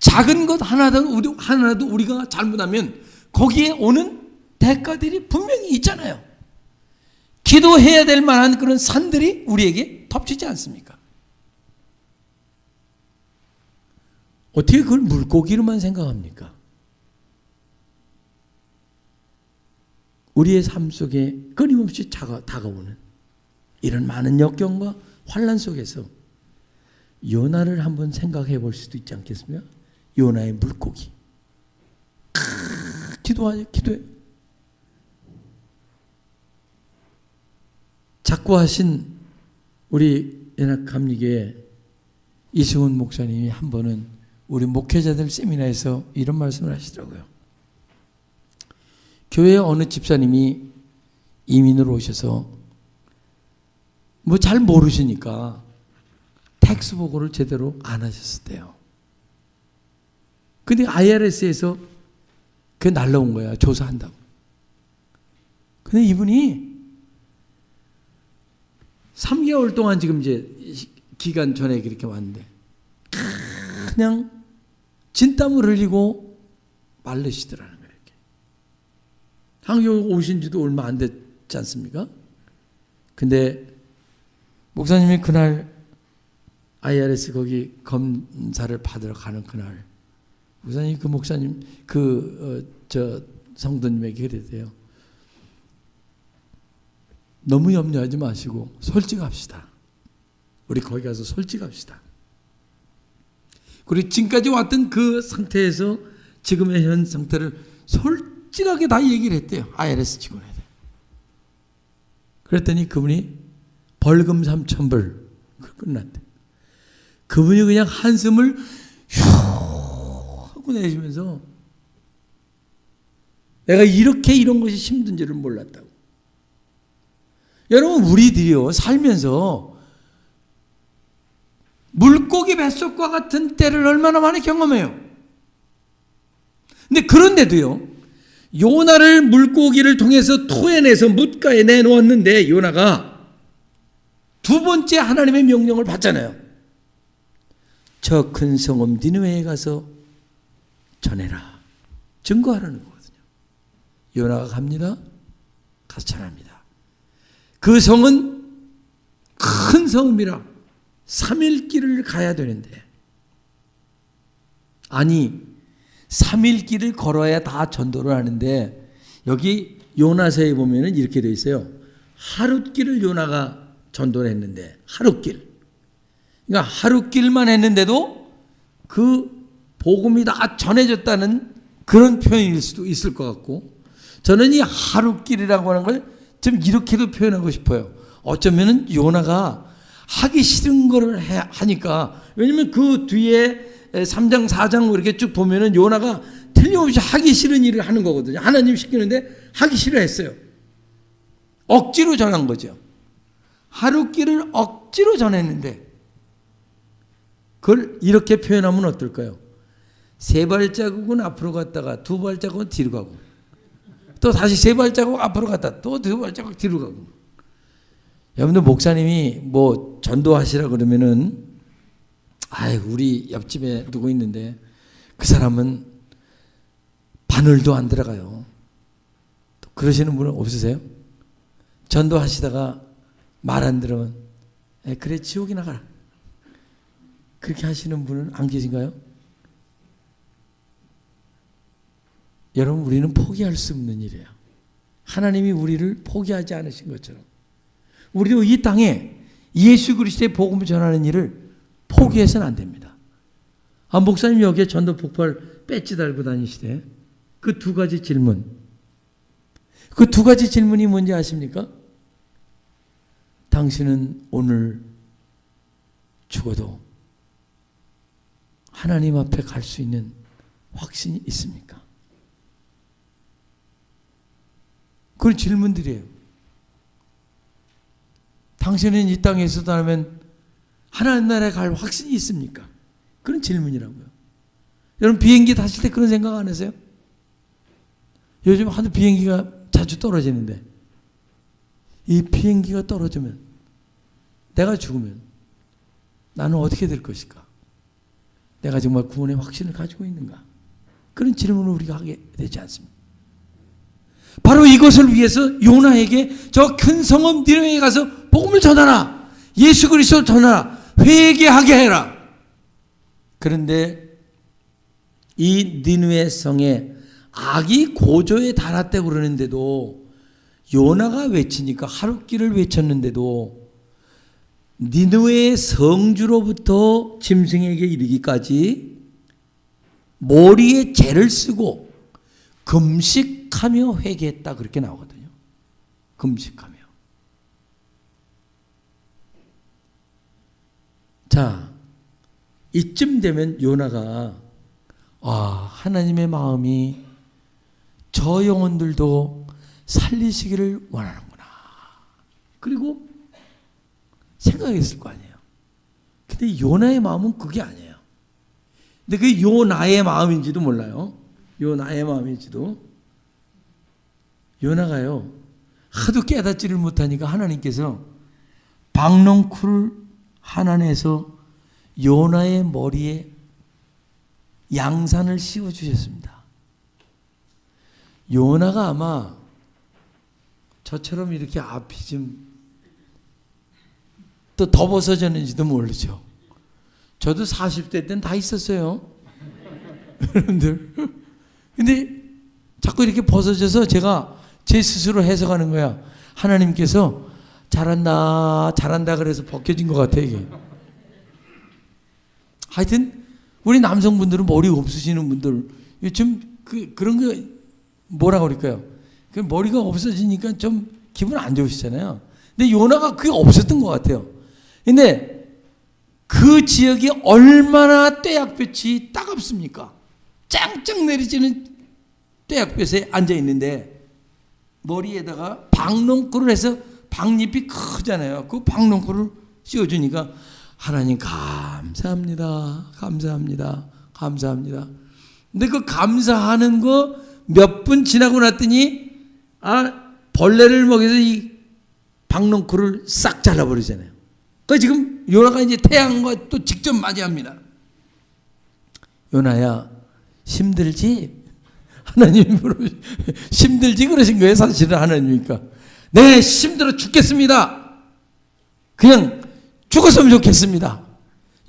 작은 것 하나라도 우리가 잘못하면 거기에 오는 대가들이 분명히 있잖아요. 기도해야 될 만한 그런 산들이 우리에게 덮치지 않습니까? 어떻게 그걸 물고기로만 생각합니까? 우리의 삶 속에 끊임없이 다가오는 이런 많은 역경과 환난 속에서 요나를 한번 생각해 볼 수도 있지 않겠습니까? 요나의 물고기. 기도해. 작고하신 우리 연합감리교회 이승훈 목사님이 한 번은 우리 목회자들 세미나에서 이런 말씀을 하시더라고요. 교회 어느 집사님이 이민으로 오셔서 뭐 잘 모르시니까 텍스 보고를 제대로 안 하셨을 때요. 근데 IRS에서 그게 날라온 거야. 조사한다고. 근데 이분이 3개월 동안 지금 이제 기간 전에 그렇게 왔는데 그냥 진땀을 흘리고 말르시더라는 거예요. 이렇게. 한국 오신 지도 얼마 안 됐지 않습니까? 근데 목사님이 그날 IRS 거기 검사를 받으러 가는 그날 목사님 그 목사님 저 성도님에게 그랬대요. 너무 염려하지 마시고 솔직합시다. 우리 거기 가서 솔직합시다. 그리고 지금까지 왔던 그 상태에서 지금의 현 상태를 솔직하게 다 얘기를 했대요. IRS 직원한테. 그랬더니 그분이 벌금 3,000불 끝났대. 그분이 그냥 한숨을 휴 하고 내쉬면서 내가 이렇게 이런 것이 힘든 줄을 몰랐다고. 여러분 우리들이요 살면서 물고기 뱃속과 같은 때를 얼마나 많이 경험해요. 근데 그런데도요 요나를 물고기를 통해서 토해내서 뭇가에 내놓았는데 요나가 두 번째 하나님의 명령을 받잖아요. 저 큰 성읍 니느웨에 가서 전해라. 증거하라는 거거든요. 요나가 갑니다. 가서 전합니다. 그 성은 큰 성읍이라 3일 길을 가야 되는데 아니 3일 길을 걸어야 다 전도를 하는데 여기 요나서에 보면은 이렇게 되어 있어요. 하룻길을 요나가 전도를 했는데 하룻길. 그러니까 하룻길만 했는데도 그 복음이 다 전해졌다는 그런 표현일 수도 있을 것 같고 저는 이 하룻길이라고 하는 걸 좀 이렇게도 표현하고 싶어요. 어쩌면은 요나가 하기 싫은 거를 하니까 왜냐면 그 뒤에 3장 4장 이렇게 쭉 보면은 요나가 틀림없이 하기 싫은 일을 하는 거거든요. 하나님 시키는데 하기 싫어했어요. 억지로 전한 거죠. 하룻길을 억지로 전했는데 그걸 이렇게 표현하면 어떨까요? 3발자국은 앞으로 갔다가 2발자국은 뒤로 가고 또 다시 3발자국 앞으로 갔다 또 2발자국 뒤로 가고. 여러분들 목사님이 뭐 전도하시라 그러면은 우리 옆집에 누구 있는데 그 사람은 바늘도 안 들어가요. 또 그러시는 분은 없으세요? 전도하시다가 말 안 들으면 그래 지옥이 나가라. 그렇게 하시는 분은 안 계신가요? 여러분 우리는 포기할 수 없는 일이에요. 하나님이 우리를 포기하지 않으신 것처럼 우리도 이 땅에 예수 그리스도의 복음을 전하는 일을 포기해서는 안 됩니다. 목사님 여기에 전도 폭발 배지 달고 다니시대. 그 2가지 질문. 그 2가지 질문이 뭔지 아십니까? 당신은 오늘 죽어도 하나님 앞에 갈 수 있는 확신이 있습니까? 그런 질문들이에요. 당신은 이 땅에 있었다면 하나님 나라에 갈 확신이 있습니까? 그런 질문이라고요. 여러분 비행기 타실 때 그런 생각 안 하세요? 요즘 하도 비행기가 자주 떨어지는데 이 비행기가 떨어지면 내가 죽으면 나는 어떻게 될 것일까? 내가 정말 구원의 확신을 가지고 있는가? 그런 질문을 우리가 하게 되지 않습니까? 바로 이것을 위해서 요나에게 저 큰 성읍 니느웨에 가서 복음을 전하라. 예수 그리스도 전하라. 회개하게 해라. 그런데 이 니느웨 성에 악이 고조에 달았다고 그러는데도 요나가 외치니까 하룻길을 외쳤는데도 니느웨의 성주로부터 짐승에게 이르기까지 머리에 재를 쓰고 금식하며 회개했다 그렇게 나오거든요. 금식하며. 자, 이쯤 되면 요나가 하나님의 마음이 저 영혼들도 살리시기를 원하는구나. 그리고 생각했을 거 아니에요. 근데 요나의 마음은 그게 아니에요. 근데 그게 요나의 마음인지도 몰라요. 요나의 마음일지도. 요나가요, 하도 깨닫지를 못하니까 하나님께서 박넝쿨을 하나 내서 요나의 머리에 양산을 씌워주셨습니다. 요나가 아마 저처럼 이렇게 앞이 좀 또 더 벗어졌는지도 모르죠. 저도 40대 때는 다 있었어요. 여러분들. 근데 자꾸 이렇게 벗어져서 제가 제 스스로 해석하는 거야. 하나님께서 잘한다, 잘한다 그래서 벗겨진 것 같아, 이게. 하여튼, 우리 남성분들은 머리 없으시는 분들, 요즘 그런 거 뭐라고 그럴까요? 그 머리가 없어지니까 좀 기분 안 좋으시잖아요. 근데 요나가 그게 없었던 것 같아요. 근데 그 지역이 얼마나 떼약볕이 따갑습니까? 짱짱 내리지는 떼약볕에 앉아 있는데 머리에다가 박넝쿨을 해서 박잎이 크잖아요. 그 박넝쿨을 씌워주니까 하나님 감사합니다. 감사합니다. 감사합니다. 근데 그 감사하는 거 몇 분 지나고 났더니 벌레를 먹여서 이 박넝쿨을 싹 잘라버리잖아요. 그 지금 요나가 이제 태양과 또 직접 맞이합니다. 요나야 힘들지? 하나님이 힘들지 그러신 거예요. 사실은 하나님이니까. 네, 힘들어 죽겠습니다. 그냥 죽었으면 좋겠습니다.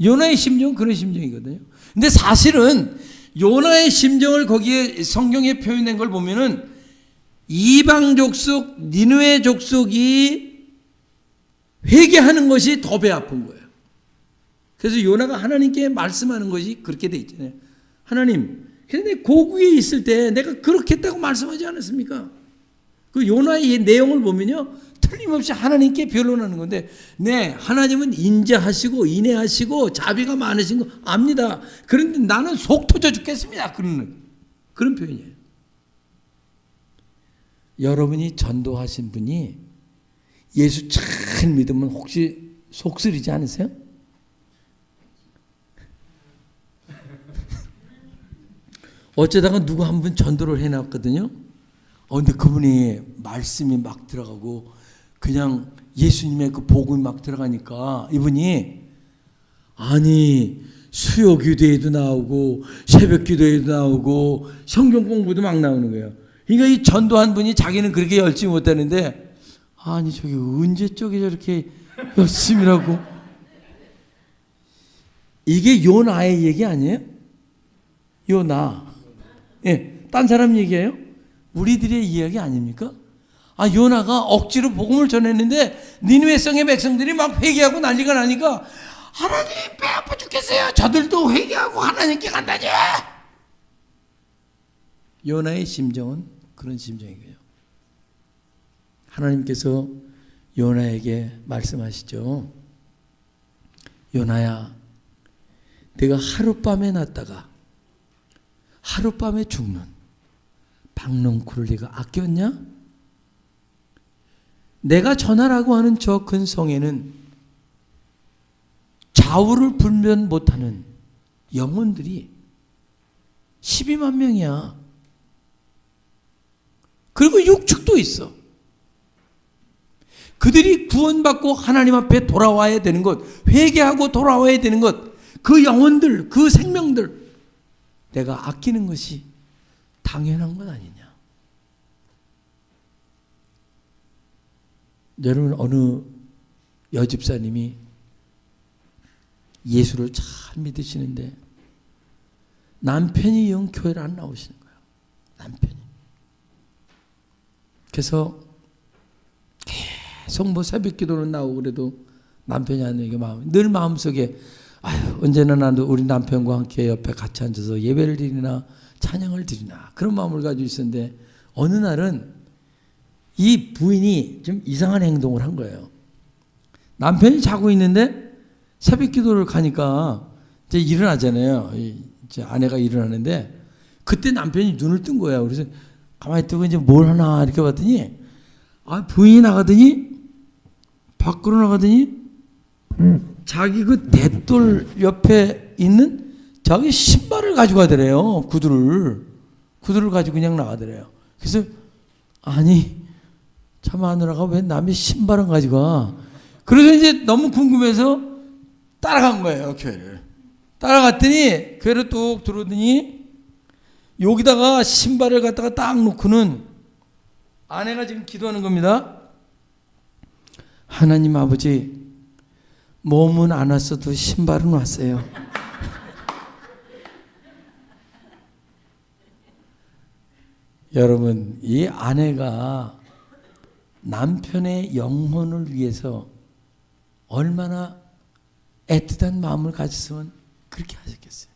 요나의 심정은 그런 심정이거든요. 근데 사실은 요나의 심정을 거기에 성경에 표현된 걸 보면은 이방 족속, 니느웨 족속이 회개하는 것이 더 배 아픈 거예요. 그래서 요나가 하나님께 말씀하는 것이 그렇게 돼 있잖아요. 하나님, 근데 고국에 있을 때 내가 그렇게 했다고 말씀하지 않았습니까? 그 요나의 내용을 보면요, 틀림없이 하나님께 변론하는 건데, 네, 하나님은 인자하시고 인애하시고 자비가 많으신 거 압니다. 그런데 나는 속 터져 죽겠습니다. 그런 표현이에요. 여러분이 전도하신 분이 예수 잘 믿으면 혹시 속쓰리지 않으세요? 어쩌다가 누구 한 분 전도를 해놨거든요. 근데 그분이 말씀이 막 들어가고 그냥 예수님의 그 복음이 막 들어가니까 이분이 아니 수요 기도에도 나오고 새벽 기도에도 나오고 성경 공부도 막 나오는 거예요. 그러니까 이 전도한 분이 자기는 그렇게 열심히 못하는데 아니 저기 언제 쪽에 저렇게 열심히 하고 이게 요나의 얘기 아니에요? 요나. 예, 딴 사람 얘기예요? 우리들의 이야기 아닙니까? 요나가 억지로 복음을 전했는데 니느웨 성의 백성들이 막 회개하고 난리가 나니까 하나님 배 아파 죽겠어요. 저들도 회개하고 하나님께 간다니. 요나의 심정은 그런 심정이고요. 하나님께서 요나에게 말씀하시죠. 요나야, 내가 하룻밤에 났다가 하룻밤에 죽는 박넝쿨을 네가 아꼈냐? 내가 전하라고 하는 저 큰 성에는 좌우를 분별 못하는 영혼들이 12만 명이야. 그리고 육축도 있어. 그들이 구원받고 하나님 앞에 돌아와야 되는 것, 회개하고 돌아와야 되는 것, 그 영혼들, 그 생명들 내가 아끼는 것이 당연한 것 아니냐. 여러분, 어느 여집사님이 예수를 잘 믿으시는데 남편이 영 교회를 안 나오시는 거예요. 남편이. 그래서 계속 뭐 새벽 기도는 나오고 그래도 남편이 안 오니까 늘 마음속에 언제나 나도 우리 남편과 함께 옆에 같이 앉아서 예배를 드리나 찬양을 드리나 그런 마음을 가지고 있었는데 어느 날은 이 부인이 좀 이상한 행동을 한 거예요. 남편이 자고 있는데 새벽 기도를 가니까 이제 일어나잖아요. 이제 아내가 일어나는데 그때 남편이 눈을 뜬 거예요. 그래서 가만히 뜨고 이제 뭘 하나 이렇게 봤더니 부인이 나가더니 밖으로 나가더니 자기 그 대돌 옆에 있는 자기 신발을 가지고 가더래요. 구두를 구두를 가지고 그냥 나가더래요. 그래서 아니 참 마누라가 왜 남의 신발을 가지고 가? 그래서 이제 너무 궁금해서 따라간 거예요, 교회를. 따라갔더니 교회를 뚝 들어오더니 여기다가 신발을 갖다가 딱 놓고는 아내가 지금 기도하는 겁니다. 하나님 아버지, 몸은 안 왔어도 신발은 왔어요. 여러분, 이 아내가 남편의 영혼을 위해서 얼마나 애틋한 마음을 가졌으면 그렇게 하셨겠어요.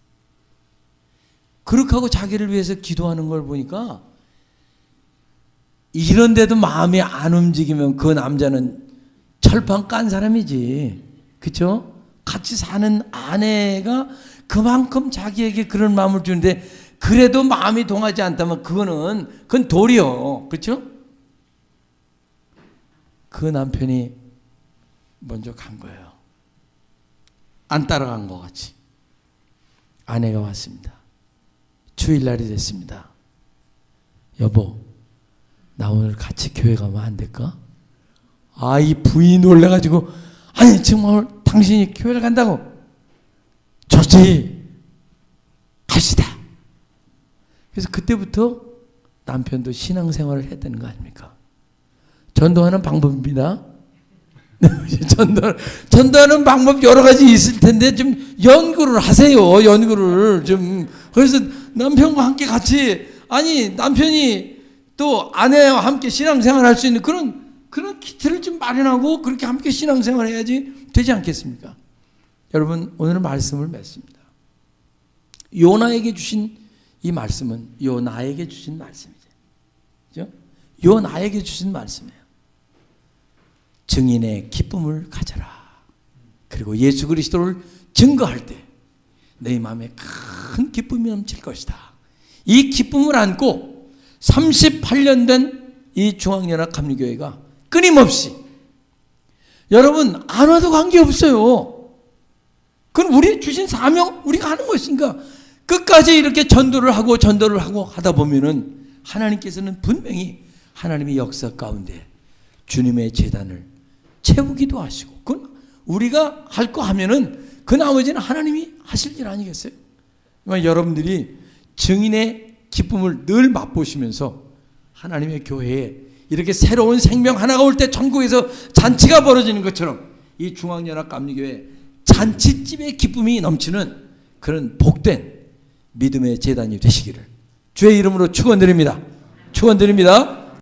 그렇게 하고 자기를 위해서 기도하는 걸 보니까 이런데도 마음이 안 움직이면 그 남자는 철판 깐 사람이지. 그렇죠? 같이 사는 아내가 그만큼 자기에게 그런 마음을 주는데 그래도 마음이 동하지 않다면 그건 도리요. 그렇죠? 그 남편이 먼저 간 거예요. 안 따라간 것 같이. 아내가 왔습니다. 주일날이 됐습니다. 여보, 나 오늘 같이 교회 가면 안 될까? 아, 이 부인이 놀래가지고, 아니 정말 당신이 교회를 간다고? 좋지, 갑시다. 그래서 그때부터 남편도 신앙생활을 했다는 거 아닙니까? 전도하는 방법입니다. 전도하는 방법 여러 가지 있을 텐데 좀 연구를 하세요. 연구를 좀. 그래서 남편과 함께 같이, 아니 남편이 또 아내와 함께 신앙생활 할 수 있는 그런 기틀을 좀 마련하고 그렇게 함께 신앙생활 해야지 되지 않겠습니까? 여러분, 오늘 말씀을 맺습니다. 요나에게 주신 이 말씀은 요나에게 주신 말씀이죠. 그죠? 요나에게 주신 말씀이에요. 증인의 기쁨을 가져라. 그리고 예수 그리스도를 증거할 때 내 마음에 큰 기쁨이 넘칠 것이다. 이 기쁨을 안고 38년 된 이 중앙연합 감리교회가 끊임없이, 여러분 안 와도 관계없어요. 그건 우리 주신 사명, 우리가 하는 것이니까 끝까지 이렇게 전도를 하고 하다 보면은 하나님께서는 분명히 하나님의 역사 가운데 주님의 제단을 채우기도 하시고, 그건 우리가 할 거 하면은 그 나머지는 하나님이 하실 일 아니겠어요? 여러분들이 증인의 기쁨을 늘 맛보시면서 하나님의 교회에 이렇게 새로운 생명 하나가 올 때 전국에서 잔치가 벌어지는 것처럼 이 중앙연합 감리교회 잔치집의 기쁨이 넘치는 그런 복된 믿음의 제단이 되시기를 주의 이름으로 축원드립니다. 축원드립니다.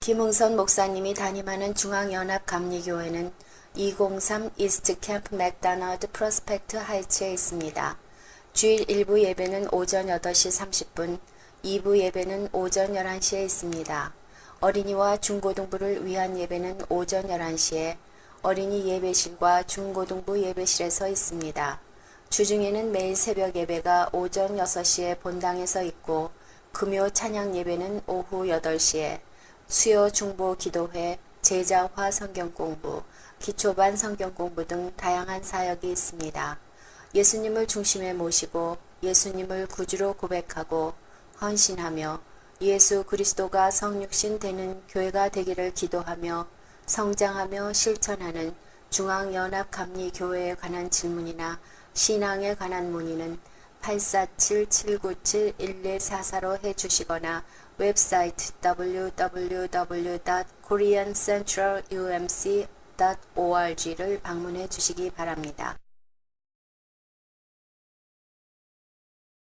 김흥선 목사님이 담임하는 중앙연합 감리교회는 203 이스트 캠프 맥다너드 프로스펙트 하이츠에 있습니다. 주일 1부 예배는 오전 8시 30분, 2부 예배는 오전 11시에 있습니다. 어린이와 중고등부를 위한 예배는 오전 11시에 어린이 예배실과 중고등부 예배실에서 있습니다. 주중에는 매일 새벽 예배가 오전 6시에 본당에서 있고 금요 찬양 예배는 오후 8시에 수요 중보 기도회, 제자화 성경공부, 기초반 성경공부 등 다양한 사역이 있습니다. 예수님을 중심에 모시고 예수님을 구주로 고백하고 헌신하며 예수 그리스도가 성육신 되는 교회가 되기를 기도하며 성장하며 실천하는 중앙연합 감리교회에 관한 질문이나 신앙에 관한 문의는 847-797-1144로 해주시거나 웹사이트 www.koreancentralumc.org를 방문해 주시기 바랍니다.